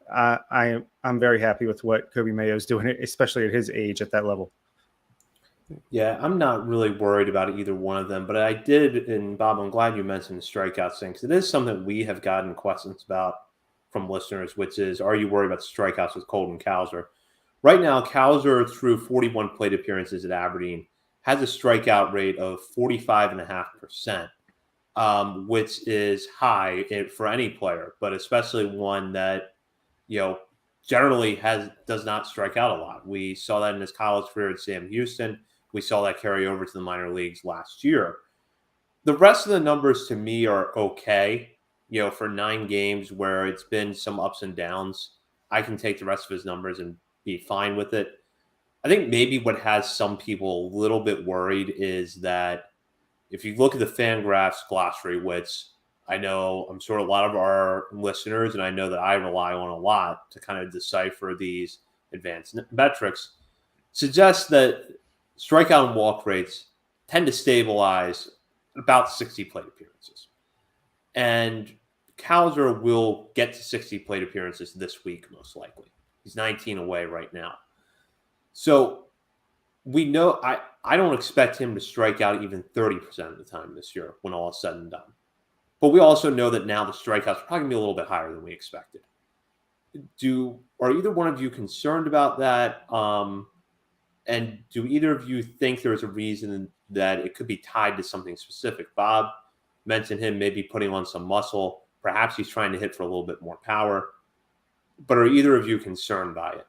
[SPEAKER 3] I'm very happy with what Kobe Mayo is doing, especially at his age at that level.
[SPEAKER 1] Yeah, I'm not really worried about either one of them, but I did, and Bob, I'm glad you mentioned the strikeouts thing, because it is something we have gotten questions about from listeners, which is, are you worried about strikeouts with Colton Cowser? Right now, Cowser, through 41 plate appearances at Aberdeen, has a strikeout rate of 45.5%. which is high for any player, but especially one that, generally does not strike out a lot. We saw that in his college career at Sam Houston. We saw that carry over to the minor leagues last year. The rest of the numbers to me are okay. For 9 games where it's been some ups and downs, I can take the rest of his numbers and be fine with it. I think maybe what has some people a little bit worried is that if you look at the Fangraphs glossary, which I'm sure a lot of our listeners, and I know that I rely on a lot to kind of decipher these advanced metrics, suggests that strikeout and walk rates tend to stabilize at about 60 plate appearances. And Cowser will get to 60 plate appearances this week, most likely. He's 19 away right now. So we know I don't expect him to strike out even 30% of the time this year when all is said and done. But we also know that now the strikeouts are probably going to be a little bit higher than we expected. Are either one of you concerned about that? And do either of you think there's a reason that it could be tied to something specific? Bob mentioned him maybe putting on some muscle. Perhaps he's trying to hit for a little bit more power. But are either of you concerned by it?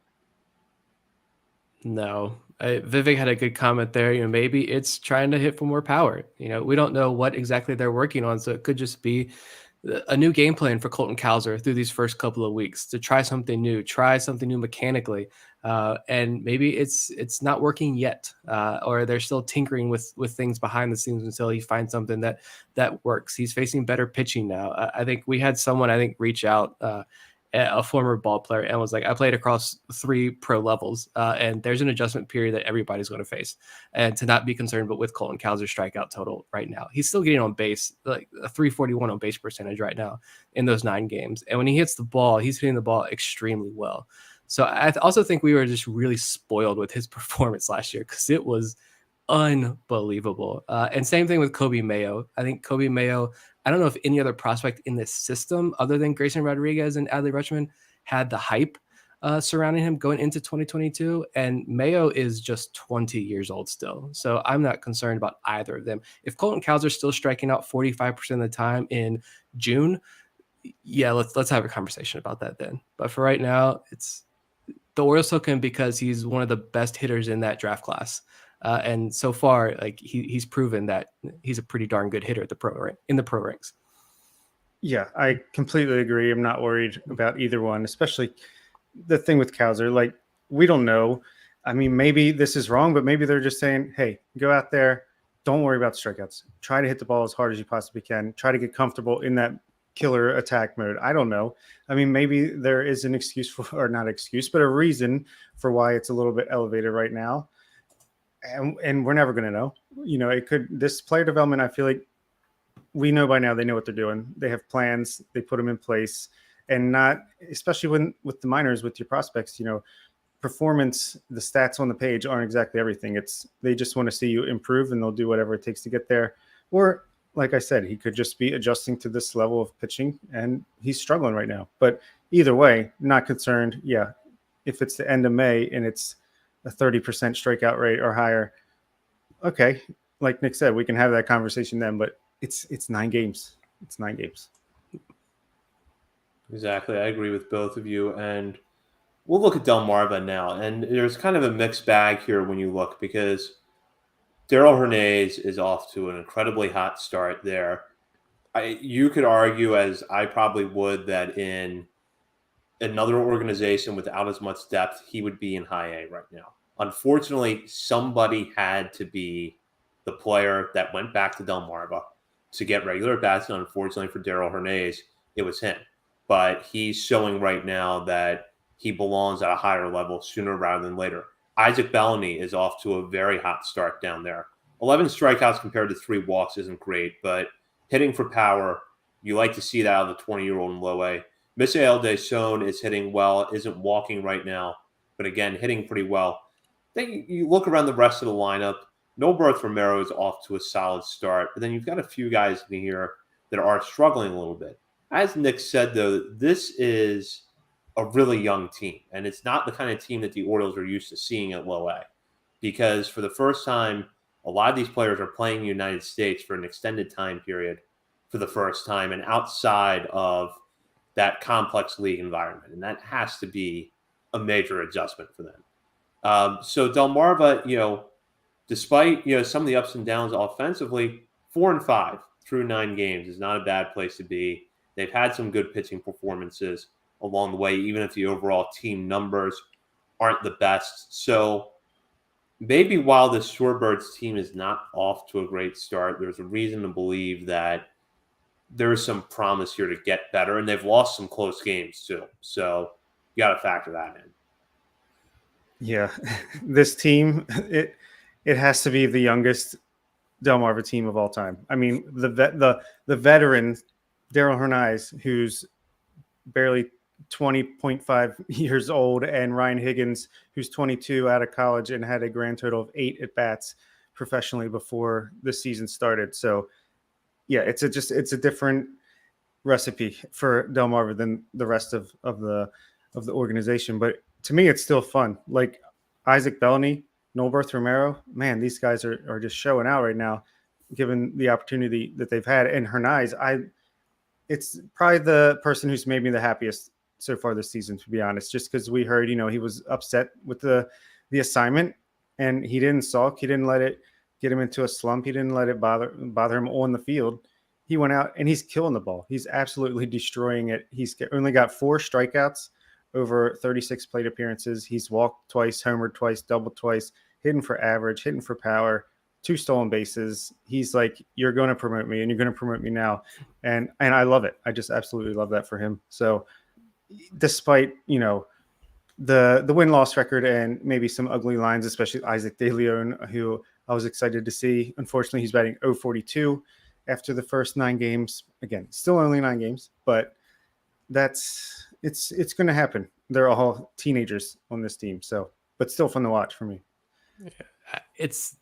[SPEAKER 2] No, Vivek had a good comment there. Maybe it's trying to hit for more power. We don't know what exactly they're working on, so it could just be a new game plan for Colton Cowser through these first couple of weeks to try something new mechanically, and maybe it's not working yet, or they're still tinkering with things behind the scenes until he finds something that works. He's facing better pitching now. I think we had someone reach out. A former ball player and was like, I played across 3 pro levels, and there's an adjustment period that everybody's going to face, and to not be concerned. But with Colton Cowser's strikeout total right now, he's still getting on base, like a 341 on base percentage right now in those 9 games. And when he hits the ball, he's hitting the ball extremely well. So I also think we were just really spoiled with his performance last year because it was unbelievable. And same thing with Kobe Mayo. I think Kobe Mayo, I don't know if any other prospect in this system other than Grayson Rodriguez and Adley Rutschman had the hype surrounding him going into 2022. And Mayo is just 20 years old still. So I'm not concerned about either of them. If Colton Cowser is still striking out 45% of the time in June, yeah, let's have a conversation about that then. But for right now, it's the Orioles took him because he's one of the best hitters in that draft class. And so far, he's proven that he's a pretty darn good hitter at in the pro ranks.
[SPEAKER 3] Yeah, I completely agree. I'm not worried about either one, especially the thing with Cowser. We don't know. I mean, maybe this is wrong, but maybe they're just saying, hey, go out there. Don't worry about the strikeouts. Try to hit the ball as hard as you possibly can. Try to get comfortable in that killer attack mode. I don't know. I mean, maybe there is an excuse or not excuse, but a reason for why it's a little bit elevated right now. And we're never going to know. This player development, I feel like we know by now they know what they're doing. They have plans, they put them in place, and not, especially with the minors, with your prospects, performance, the stats on the page aren't exactly everything. They just want to see you improve, and they'll do whatever it takes to get there. Or, like I said, he could just be adjusting to this level of pitching, and he's struggling right now. But either way, not concerned. Yeah, if it's the end of May and it's a 30% strikeout rate or higher, okay, like Nick said, we can have that conversation then, but it's 9 games. It's 9 games.
[SPEAKER 1] Exactly. I agree with both of you. And we'll look at Delmarva now. And there's kind of a mixed bag here when you look, because Darell Hernandez is off to an incredibly hot start there. You could argue, as I probably would, that in another organization without as much depth, he would be in high A right now. Unfortunately, somebody had to be the player that went back to Delmarva to get regular bats, and unfortunately for Darell Hernandez, it was him. But he's showing right now that he belongs at a higher level sooner rather than later. Isaac Bellamy is off to a very hot start down there. 11 strikeouts compared to 3 walks isn't great, but hitting for power, you like to see that out of the 20-year-old in low A. Misael Deschon is hitting well, isn't walking right now, but again, hitting pretty well. Then you look around the rest of the lineup. Noberth Romero is off to a solid start, but then you've got a few guys in here that are struggling a little bit. As Nick said, though, this is a really young team, and it's not the kind of team that the Orioles are used to seeing at low A, because for the first time, a lot of these players are playing in the United States for an extended time period. for the first time and outside of that complex league environment. And that has to be a major adjustment for them. So Delmarva, despite some of the ups and downs offensively, 4-5 through 9 games is not a bad place to be. They've had some good pitching performances along the way, even if the overall team numbers aren't the best. So maybe while the Shorebirds team is not off to a great start, there's a reason to believe that there is some promise here to get better, and they've lost some close games too. So you got to factor that in.
[SPEAKER 3] Yeah, this team, it has to be the youngest Delmarva team of all time. I mean, the veteran Daryl Hernandez, who's barely 20.5 years old, and Ryan Higgins, who's 22 out of college and had a grand total of 8 at bats professionally before the season started. So, yeah, it's a different recipe for Delmarva than the rest of the organization. But to me, it's still fun. Like Isaac Bellany, Nolberth Romero, man, these guys are just showing out right now, given the opportunity that they've had. And Hernandez, it's probably the person who's made me the happiest so far this season, to be honest, just because we heard, he was upset with the assignment, and he didn't sulk. He didn't let it get him into a slump. He didn't let it bother him on the field. He went out and he's killing the ball. He's absolutely destroying it. He's only got 4 strikeouts over 36 plate appearances. He's walked twice, homered twice, doubled twice, hitting for average, hitting for power, 2 stolen bases. He's like, you're going to promote me, and you're going to promote me now. And I love it. I just absolutely love that for him. So despite, the win-loss record and maybe some ugly lines, especially Isaac De Leon, who I was excited to see. Unfortunately, he's batting .042 after the first 9 games. Again, still only 9 games, but it's going to happen. They're all teenagers on this team, so but still fun to watch for me.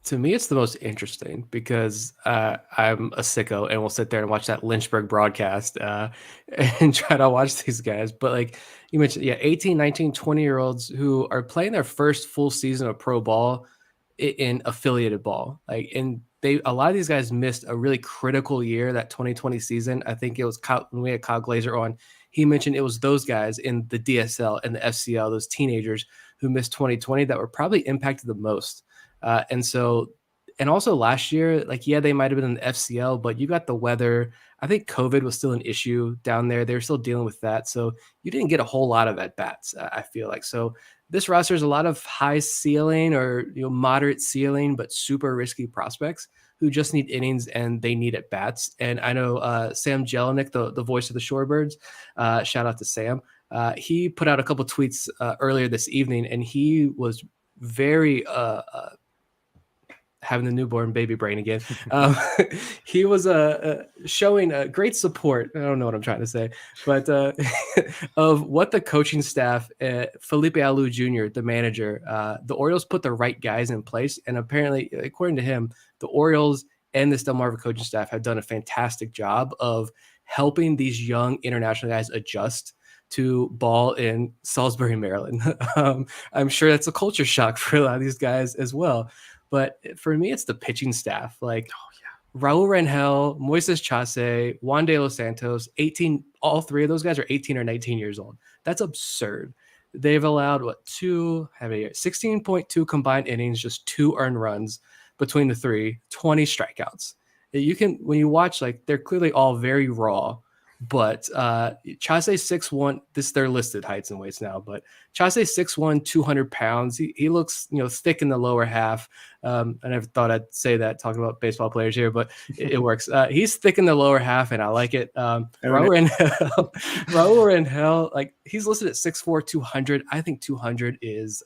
[SPEAKER 2] To me, it's the most interesting because I'm a sicko and we'll sit there and watch that Lynchburg broadcast and try to watch these guys. But like you mentioned, 18, 19, 20-year-olds who are playing their first full season of pro ball in affiliated ball. And a lot of these guys missed a really critical year, that 2020 season. I think it was when we had Kyle Glazer on, he mentioned it was those guys in the DSL and the FCL, those teenagers who missed 2020 that were probably impacted the most. And also last year, they might have been in the FCL, but you got the weather. I think COVID was still an issue down there. They were still dealing with that. So you didn't get a whole lot of at-bats, I feel like. So this roster is a lot of high ceiling or moderate ceiling, but super risky prospects who just need innings and they need at-bats. And I know Sam Jelinek, the voice of the Shorebirds, shout out to Sam. He put out a couple tweets earlier this evening, and he was very having the newborn baby brain again. He was showing great support. I don't know what I'm trying to say, but of what the coaching staff, Felipe Alou Jr., the manager, the Orioles put the right guys in place. And apparently, according to him, the Orioles and this Delmarva coaching staff have done a fantastic job of helping these young international guys adjust to ball in Salisbury, Maryland. I'm sure that's a culture shock for a lot of these guys as well. But for me, it's the pitching staff. Raul Rangel, Moises Chase, Juan De Los Santos, 18. All 3 of those guys are 18 or 19 years old. That's absurd. They've allowed 16.2 combined innings, just 2 earned runs between the 3, 20 strikeouts. When you watch, they're clearly all very raw. But Chase 6'1", this is their listed heights and weights now, but Chase 6'1", 200 pounds. He looks, thick in the lower half. I never thought I'd say that talking about baseball players here, but it works. He's thick in the lower half, and I like it. Raul Rangel, he's listed at 6'4", 200. I think 200 is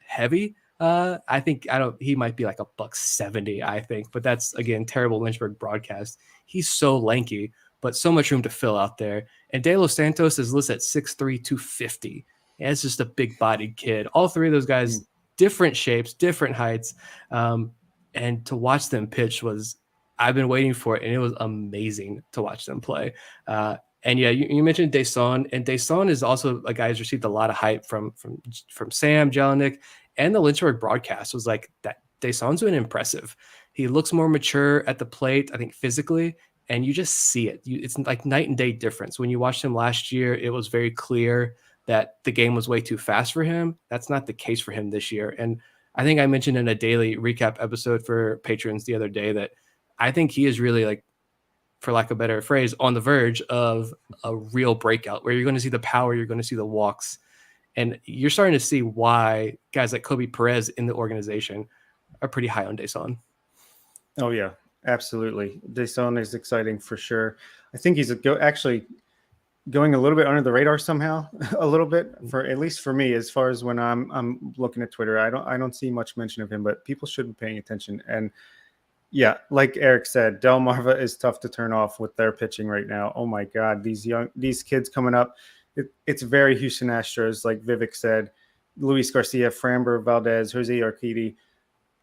[SPEAKER 2] heavy. He might be like $170, I think, but that's, again, terrible Lynchburg broadcast. He's so lanky, but so much room to fill out there. And De Los Santos is listed at 6'3", 250. Yeah, it's just a big-bodied kid. All 3 of those guys, different shapes, different heights. And to watch them pitch I've been waiting for it, and it was amazing to watch them play. You mentioned Deson, and Deson is also a guy who's received a lot of hype from Sam Jelinek, and the Lynchburg broadcast was like that. Deson's been impressive. He looks more mature at the plate, I think, physically. and you just see it. It's like night and day difference. When you watched him last year, it was very clear that the game was way too fast for him. That's not the case for him this year. And I think I mentioned in a daily recap episode for patrons the other day that I think he is really, like, for lack of a better phrase, on the verge of a real breakout where you're going to see the power, you're going to see the walks, and you're starting to see why guys like Kobe Perez in the organization are pretty high on Deson.
[SPEAKER 3] Oh yeah, absolutely. Deson is exciting for sure. I think he's actually going a little bit under the radar somehow, a little bit, for at least for me, as far as when I'm looking at Twitter. I don't see much mention of him, but people should be paying attention. And yeah, like Eric said, Delmarva is tough to turn off with their pitching right now. Oh my God, these kids coming up, it's very Houston Astros, like Vivek said. Luis Garcia, Framber Valdez, Jose Urquidy.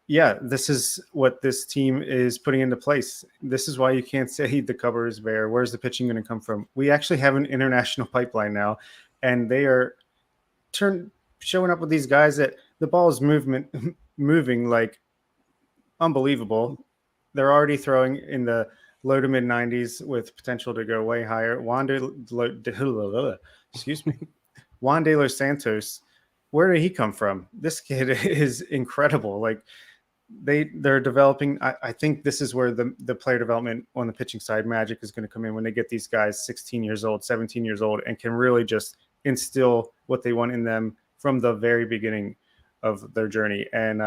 [SPEAKER 3] Yeah, this is what this team is putting into place. This is why you can't say the cover is bare. Where's the pitching going to come from? We actually have an international pipeline now, and they are showing up with these guys that the ball is moving like unbelievable. They're already throwing in the low to mid 90s with potential to go way higher. Juan De Los Santos, where did he come from? This kid is incredible. Like, they're developing. I think this is where the player development on the pitching side magic is going to come in, when they get these guys 16 years old, 17 years old, and can really just instill what they want in them from the very beginning of their journey. And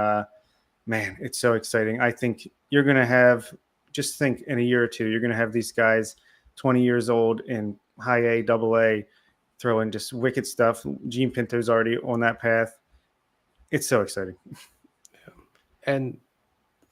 [SPEAKER 3] man, it's so exciting. I think you're going to have, just think in a year or two, you're going to have these guys 20 years old in high A, double A, throwing just wicked stuff. Gene Pinto's already on that path. It's so exciting.
[SPEAKER 2] And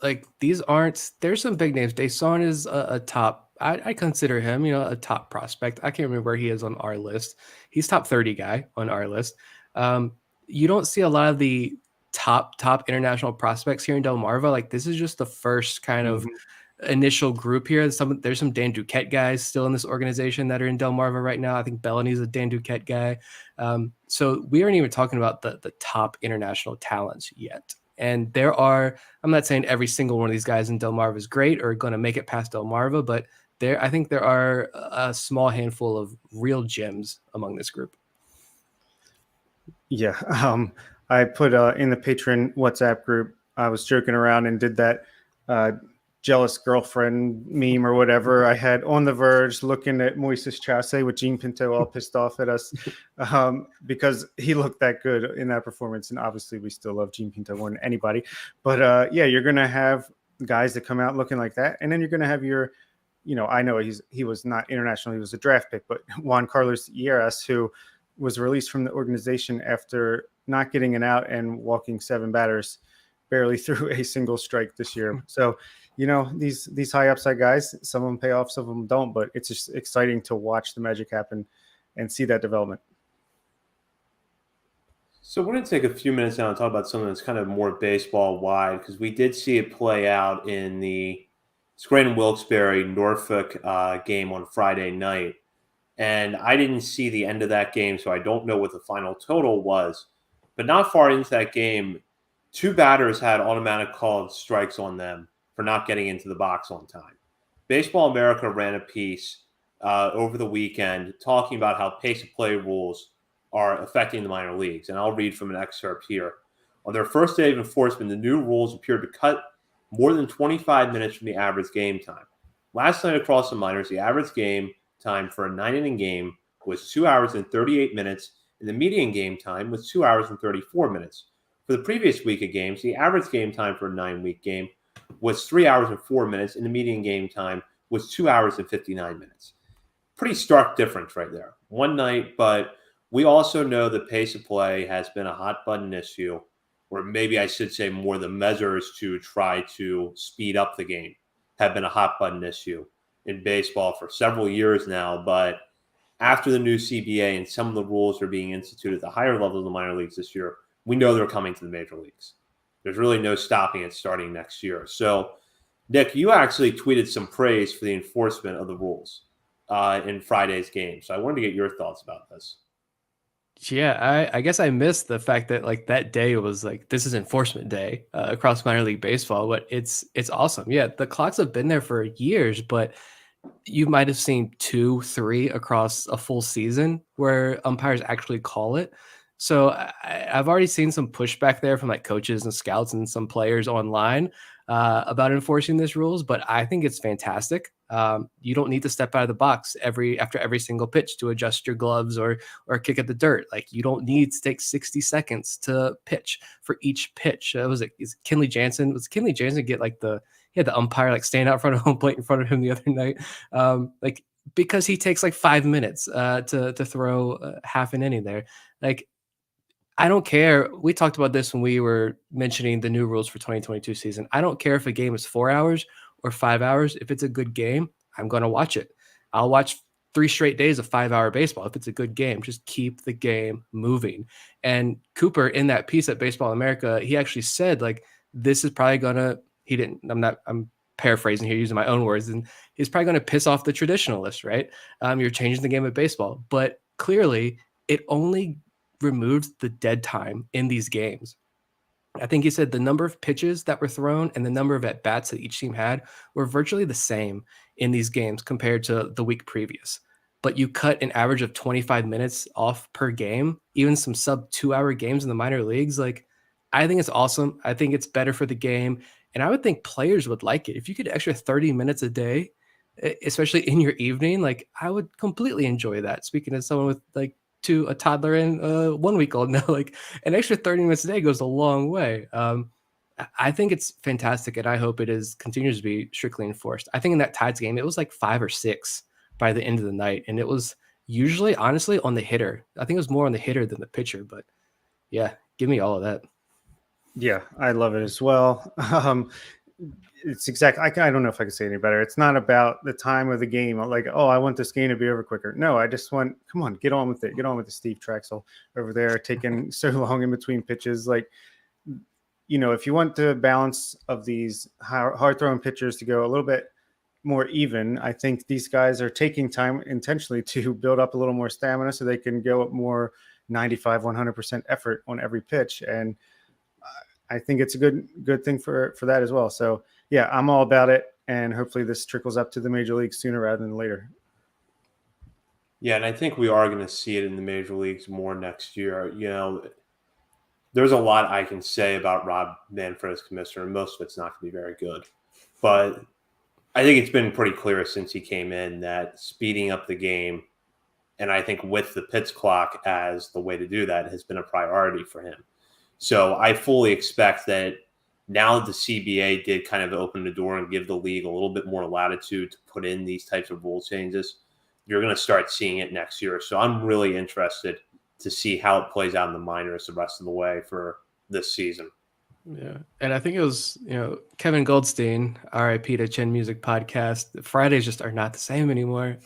[SPEAKER 2] like, there's some big names. Deson is a top, I consider him, a top prospect. I can't remember where he is on our list. He's top 30 guy on our list. You don't see a lot of the top international prospects here in Delmarva. Like, this is just the first kind of initial group here. There's some Dan Duquette guys still in this organization that are in Delmarva right now. I think Bellamy's a Dan Duquette guy. So we aren't even talking about the top international talents yet. And I'm not saying every single one of these guys in Delmarva is great or going to make it past Delmarva, but I think there are a small handful of real gems among this group.
[SPEAKER 3] Yeah. I put in the patron WhatsApp group, I was joking around and did that jealous girlfriend meme or whatever. I had on the Verge looking at Moises Chase with Gene Pinto all pissed off at us because he looked that good in that performance. And obviously we still love Gene Pinto more than anybody. But yeah, you're going to have guys that come out looking like that. And then you're going to have your, I know he was not international. He was a draft pick, but Juan Carlos Hieras, who was released from the organization after not getting an out and walking 7 batters, barely threw a single strike this year. So, these high upside guys, some of them pay off, some of them don't, but it's just exciting to watch the magic happen and see that development.
[SPEAKER 1] So we're going to take a few minutes now and talk about something that's kind of more baseball wide, because we did see it play out in the Scranton-Wilkes-Barre Norfolk game on Friday night. And I didn't see the end of that game, so I don't know what the final total was. But not far into that game, 2 batters had automatic called strikes on them for not getting into the box on time. Baseball America ran a piece over the weekend talking about how pace of play rules are affecting the minor leagues. And I'll read from an excerpt here. On their first day of enforcement, the new rules appeared to cut more than 25 minutes from the average game time. Last night across the minors, the average game time for a 9-inning game was 2 hours and 38 minutes, and the median game time was 2 hours and 34 minutes. For the previous week of games, the average game time for a 9-week game was 3 hours and 4 minutes, and the median game time was 2 hours and 59 minutes. Pretty stark difference right there. One night, but we also know the pace of play has been a hot button issue, or maybe I should say more the measures to try to speed up the game have been a hot button issue in baseball for several years now. But after the new CBA and some of the rules are being instituted at the higher levels of the minor leagues this year, we know they're coming to the major leagues. There's really no stopping it starting next year. So, Nick, you actually tweeted some praise for the enforcement of the rules in Friday's game. So I wanted to get your thoughts about this.
[SPEAKER 2] Yeah, I guess I missed the fact that like that day was like, this is enforcement day across minor league baseball, but it's awesome. Yeah, the clocks have been there for years, but you might have seen 2, 3 across a full season where umpires actually call it. So I've already seen some pushback there from like coaches and scouts and some players online about enforcing these rules, but I think it's fantastic. You don't need to step out of the box after every single pitch to adjust your gloves or kick at the dirt. Like you don't need to take 60 seconds to pitch for each pitch. Is Kenley Jansen? Was Kenley Jansen get like he had the umpire like stand out front of home plate in front of him the other night, like because he takes like 5 minutes to throw half an inning there. Like I don't care. We talked about this when we were mentioning the new rules for 2022 season. I don't care if a game is 4 hours or 5 hours. If it's a good game, I'm going to watch it. I'll watch 3 straight days of 5-hour baseball. If it's a good game, just keep the game moving. And Cooper in that piece at Baseball America, he actually said like, this is probably going to, I'm paraphrasing here using my own words, and he's probably going to piss off the traditionalists, right? You're changing the game of baseball, but clearly it only removed the dead time in these games. I think he said the number of pitches that were thrown and the number of at bats that each team had were virtually the same in these games compared to the week previous. But you cut an average of 25 minutes off per game, even some sub 2-hour games in the minor leagues. Like, I think it's awesome. I think it's better for the game. And I would think players would like it. If you could extra 30 minutes a day, especially in your evening, like I would completely enjoy that. Speaking as someone with like a toddler and 1 week old now, like an extra 30 minutes a day goes a long way. I think it's fantastic, and I hope it continues to be strictly enforced. I think in that Tides game, it was like 5 or 6 by the end of the night, and it was usually, honestly, on the hitter. I think it was more on the hitter than the pitcher, but yeah, give me all of that.
[SPEAKER 3] Yeah, I love it as well. It's exactly, I don't know if I can say any better. It's not about the time of the game. Like, oh, I want this game to be over quicker. No, I just want, come on, get on with it. Get on with the Steve Traxel over there, taking so long in between pitches. Like, if you want the balance of these hard throwing pitchers to go a little bit more even, I think these guys are taking time intentionally to build up a little more stamina so they can go up more 95, 100% effort on every pitch. And I think it's a good thing for that as well. So yeah, I'm all about it. And hopefully this trickles up to the major leagues sooner rather than later.
[SPEAKER 1] Yeah, and I think we are going to see it in the major leagues more next year. There's a lot I can say about Rob Manfred as commissioner, and most of it's not going to be very good. But I think it's been pretty clear since he came in that speeding up the game, and I think with the pitch clock as the way to do that, has been a priority for him. So I fully expect that now the CBA did kind of open the door and give the league a little bit more latitude to put in these types of rule changes. You're going to start seeing it next year. So I'm really interested to see how it plays out in the minors the rest of the way for this season.
[SPEAKER 2] Yeah. And I think it was, Kevin Goldstein, RIP to Chin Music Podcast. Fridays just are not the same anymore.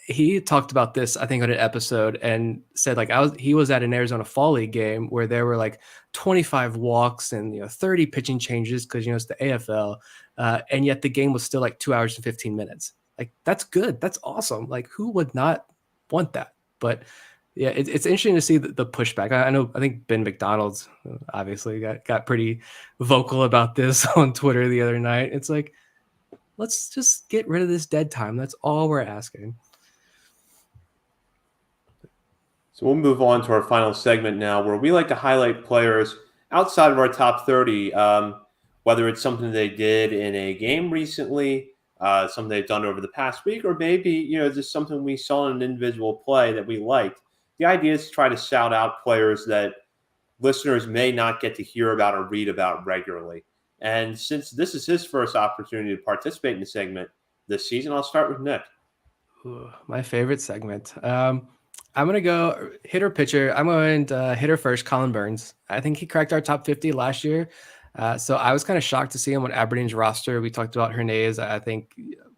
[SPEAKER 2] He talked about this, I think, on an episode and said like he was at an Arizona Fall League game where there were like 25 walks and 30 pitching changes because it's the AFL, and yet the game was still like 2 hours and 15 minutes. Like that's good, that's awesome. Like who would not want that? But yeah, it's interesting to see the pushback. I think Ben McDonald's obviously got pretty vocal about this on Twitter the other night. It's like, let's just get rid of this dead time. That's all we're asking.
[SPEAKER 1] So we'll move on to our final segment now, where we like to highlight players outside of our top 30, whether it's something they did in a game recently, something they've done over the past week, or maybe, just something we saw in an individual play that we liked. The idea is to try to shout out players that listeners may not get to hear about or read about regularly. And since this is his first opportunity to participate in the segment this season, I'll start with Nick.
[SPEAKER 2] Ooh, my favorite segment. I'm going to go hitter pitcher. I'm going to hitter first, Colin Burns. I think he cracked our top 50 last year. So I was kind of shocked to see him on Aberdeen's roster. We talked about Hernandez. I think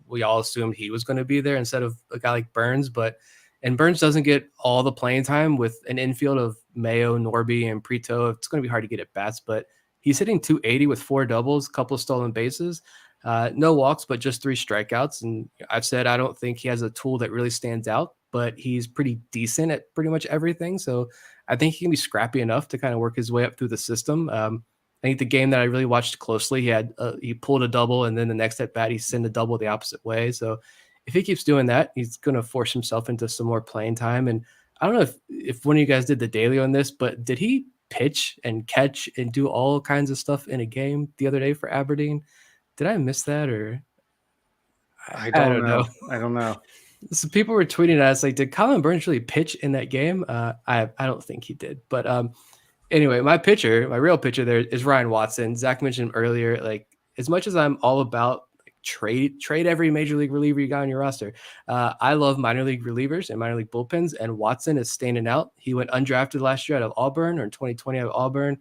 [SPEAKER 2] we all assumed he was going to be there instead of a guy like Burns. And Burns doesn't get all the playing time with an infield of Mayo, Norby, and Prito. It's going to be hard to get at bats, but he's hitting 280 with 4 doubles, a couple of stolen bases, no walks, but just 3 strikeouts. And I've said I don't think he has a tool that really stands out, but he's pretty decent at pretty much everything. So I think he can be scrappy enough to kind of work his way up through the system. I think the game that I really watched closely, he pulled a double, and then the next at bat he sent a double the opposite way. So if he keeps doing that, he's going to force himself into some more playing time. And I don't know if one of you guys did the daily on this, but did he pitch and catch and do all kinds of stuff in a game the other day for Aberdeen? Did I miss that, or
[SPEAKER 3] I
[SPEAKER 2] I
[SPEAKER 3] don't
[SPEAKER 2] don't know.
[SPEAKER 3] know. I don't know.
[SPEAKER 2] So people were tweeting at us like, did Colin Burns really pitch in that game? I don't think he did. But anyway, my real pitcher there is Ryan Watson. Zach mentioned him earlier. Like, as much as I'm all about like, trade every major league reliever you got on your roster, I love minor league relievers and minor league bullpens. And Watson is standing out. He went undrafted last year out of Auburn, or in 2020 out of Auburn.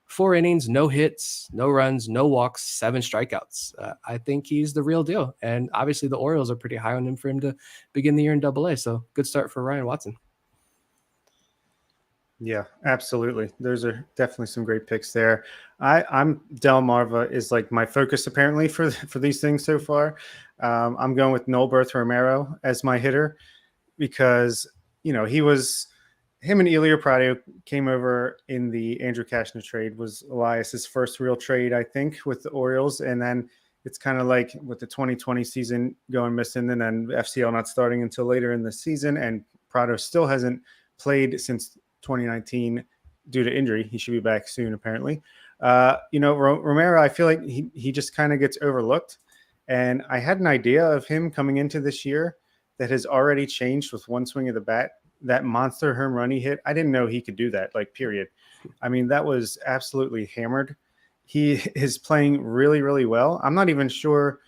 [SPEAKER 2] 4 innings, no hits, no runs, no walks, 7 strikeouts. I think he's the real deal. And obviously the Orioles are pretty high on him for him to begin the year in Double-A. So good start for Ryan Watson.
[SPEAKER 3] Yeah, absolutely. Those are definitely some great picks there. I'm Delmarva is like my focus apparently for these things so far. I'm going with Nolberth Romero as my hitter because him and Elio Prado came over in the Andrew Cashner trade. Was Elias's first real trade, I think, with the Orioles, and then it's kind of like with the 2020 season going missing, and then FCL not starting until later in the season, and Prado still hasn't played since 2019 due to injury. He should be back soon, apparently. Romero, I feel like he just kind of gets overlooked, and I had an idea of him coming into this year that has already changed with one swing of the bat. That monster home run he hit, I didn't know he could do that, like, period. I mean, that was absolutely hammered. He is playing really, really well. I'm not even sure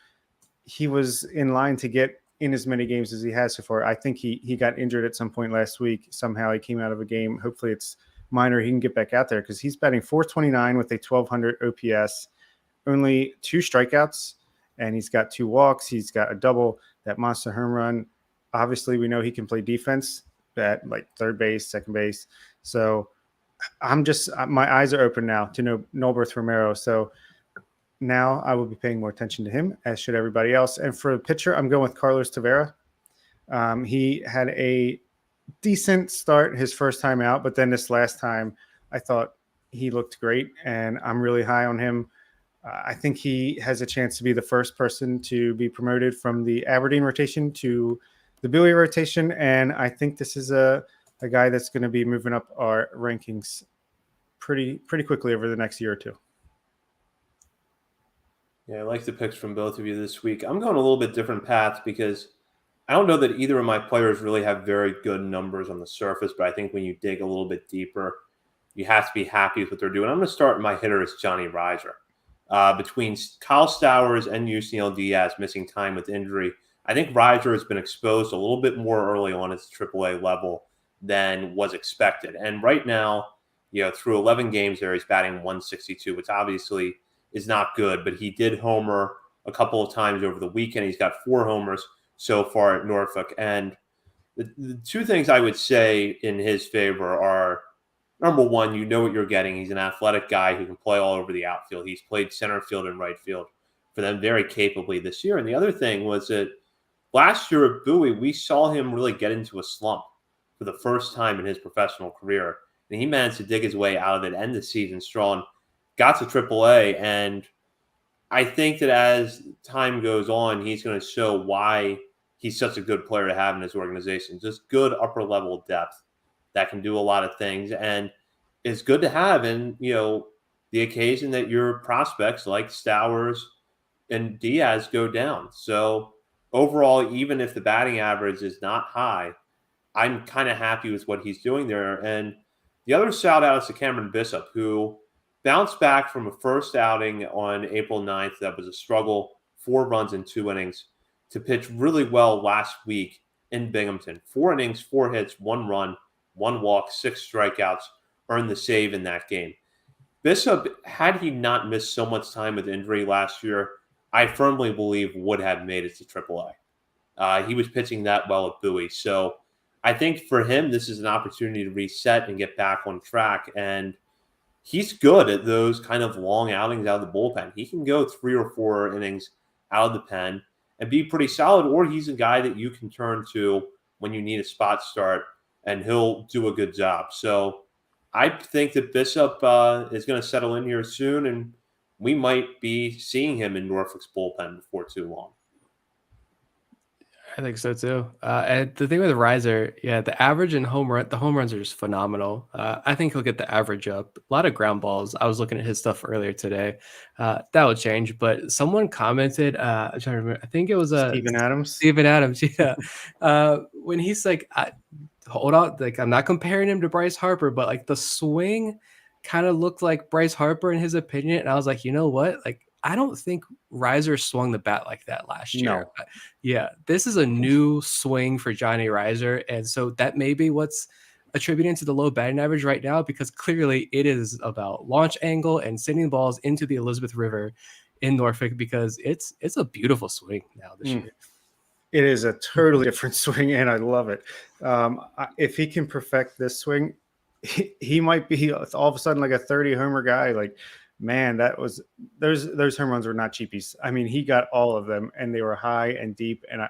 [SPEAKER 3] he was in line to get in as many games as he has so far. I think he got injured at some point last week. Somehow he came out of a game. Hopefully it's minor. He can get back out there because he's batting .429 with a 1,200 OPS, only 2 strikeouts, and he's got 2 walks. He's got a double, that monster home run. Obviously, we know he can play defense at like third base, second base. So my eyes are open now to Nolberth Romero. So now I will be paying more attention to him, as should everybody else. And for the pitcher, I'm going with Carlos Tavera. He had a decent start his first time out, but then this last time I thought he looked great, and I'm really high on him. I think he has a chance to be the first person to be promoted from the Aberdeen rotation to the Bowie rotation, and I think this is a guy that's going to be moving up our rankings pretty quickly over the next year or two.
[SPEAKER 1] Yeah, I like the picks from both of you this week. I'm going a little bit different path because I don't know that either of my players really have very good numbers on the surface, but I think when you dig a little bit deeper, you have to be happy with what they're doing. I'm going to start my hitter as Johnny Reiser. Between Kyle Stowers and Yusniel Diaz missing time with injury, I think Reiser has been exposed a little bit more early on at the AAA level than was expected. And right now, through 11 games there, he's batting .162, which obviously is not good, but he did homer a couple of times over the weekend. He's got 4 homers so far at Norfolk. And the 2 things I would say in his favor are, number one, you know what you're getting. He's an athletic guy who can play all over the outfield. He's played center field and right field for them very capably this year. And the other thing was that last year at Bowie, we saw him really get into a slump for the first time in his professional career. And he managed to dig his way out of it, end the season strong, got to AAA. And I think that as time goes on, he's going to show why he's such a good player to have in his organization. Just good upper level depth that can do a lot of things. And it's good to have in, the occasion that your prospects like Stowers and Diaz go down. So overall, even if the batting average is not high, I'm kind of happy with what he's doing there. And the other shout out is to Cameron Bishop, who bounced back from a first outing on April 9th. That was a struggle, 4 runs in 2 innings, to pitch really well last week in Binghamton. 4 innings, 4 hits, 1 run, 1 walk, 6 strikeouts, earned the save in that game. Bishop, had he not missed so much time with injury last year, I firmly believe would have made it to AAA. He was pitching that well at Bowie. So I think for him, this is an opportunity to reset and get back on track. And he's good at those kind of long outings out of the bullpen. He can go 3 or 4 innings out of the pen and be pretty solid, or he's a guy that you can turn to when you need a spot start, and he'll do a good job. So I think that Bishop is going to settle in here soon, and we might be seeing him in Norfolk's bullpen before too long.
[SPEAKER 2] I think so too. And the thing with Riser, yeah, the average and the home runs are just phenomenal. I think he'll get the average up. A lot of ground balls. I was looking at his stuff earlier today. That will change. But someone commented, I'm trying to remember, I think it was
[SPEAKER 3] Steven Adams.
[SPEAKER 2] Steven Adams, yeah. When he's like, hold on, like I'm not comparing him to Bryce Harper, but like the swing kind of looked like Bryce Harper in his opinion. And I was like, you know what? Like, I don't think Riser swung the bat like that last year.
[SPEAKER 3] No.
[SPEAKER 2] Yeah, this is a new swing for Johnny Riser. And so that may be what's attributing to the low batting average right now, because clearly it is about launch angle and sending balls into the Elizabeth River in Norfolk, because it's a beautiful swing now this year.
[SPEAKER 3] It is a totally different swing, and I love it. If he can perfect this swing, he might be all of a sudden like a 30 homer guy. Like, man, those home runs were not cheapies. I mean, he got all of them, and they were high and deep. And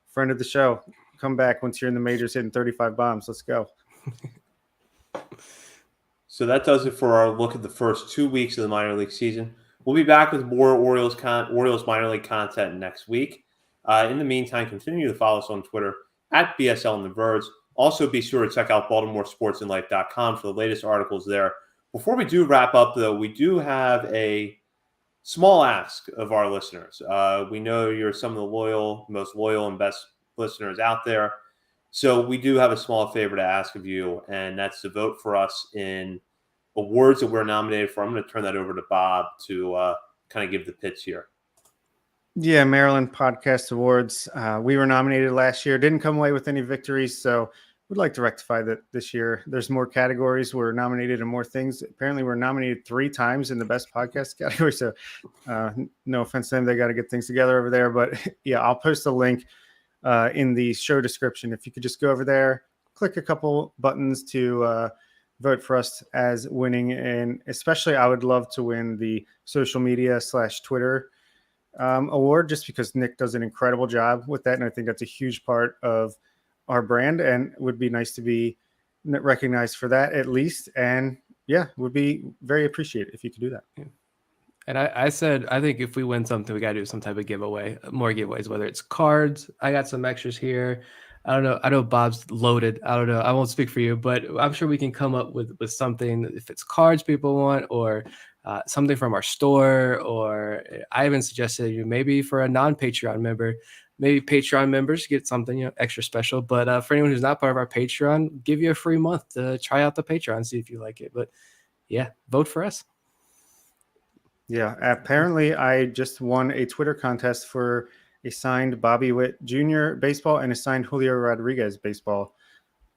[SPEAKER 3] friend of the show, come back once you're in the majors hitting 35 bombs. Let's go.
[SPEAKER 1] So that does it for our look at the first 2 weeks of the minor league season. We'll be back with more Orioles minor league content next week. In the meantime, continue to follow us on Twitter at BSL and the Verge. Also, be sure to check out BaltimoreSportsandLife.com for the latest articles there. Before we do wrap up, though, we do have a small ask of our listeners. We know you're some of the most loyal and best listeners out there. So we do have a small favor to ask of you, and that's to vote for us in awards that we're nominated for. I'm going to turn that over to Bob to kind of give the pitch here.
[SPEAKER 3] Yeah, Maryland Podcast Awards. We were nominated last year. Didn't come away with any victories, so we'd like to rectify that this year. There's more categories. We're nominated in more things. Apparently, we're nominated 3 times in the best podcast category. So no offense to them. They got to get things together over there. But yeah, I'll post a link in the show description. If you could just go over there, click a couple buttons to vote for us as winning. And especially, I would love to win the social media / Twitter award, just because Nick does an incredible job with that. And I think that's a huge part of our brand, and it would be nice to be recognized for that at least. And yeah, would be very appreciated if you could do that.
[SPEAKER 2] Yeah. And I said, I think if we win something, we got to do some type of giveaway, more giveaways, whether it's cards. I got some extras here. I don't know. I know Bob's loaded. I don't know. I won't speak for you, but I'm sure we can come up with something, if it's cards people want, or something from our store, or I even suggested maybe for a non-Patreon member, maybe Patreon members get something extra special. But for anyone who's not part of our Patreon, give you a free month to try out the Patreon, see if you like it. But yeah, vote for us.
[SPEAKER 3] Yeah, apparently I just won a Twitter contest for a signed Bobby Witt Jr. baseball and a signed Julio Rodriguez baseball.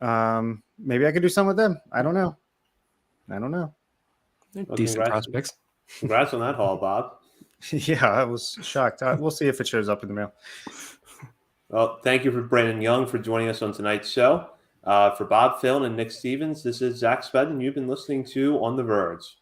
[SPEAKER 3] Maybe I could do some with them. I don't know.
[SPEAKER 2] They're decent prospects.
[SPEAKER 1] Congrats on that haul, Bob.
[SPEAKER 3] Yeah, I was shocked. We'll see if it shows up in the mail.
[SPEAKER 1] Well, thank you for Brandon Young for joining us on tonight's show. For Bob Phil and Nick Stevens, this is Zach Spedden. You've been listening to On the Verge.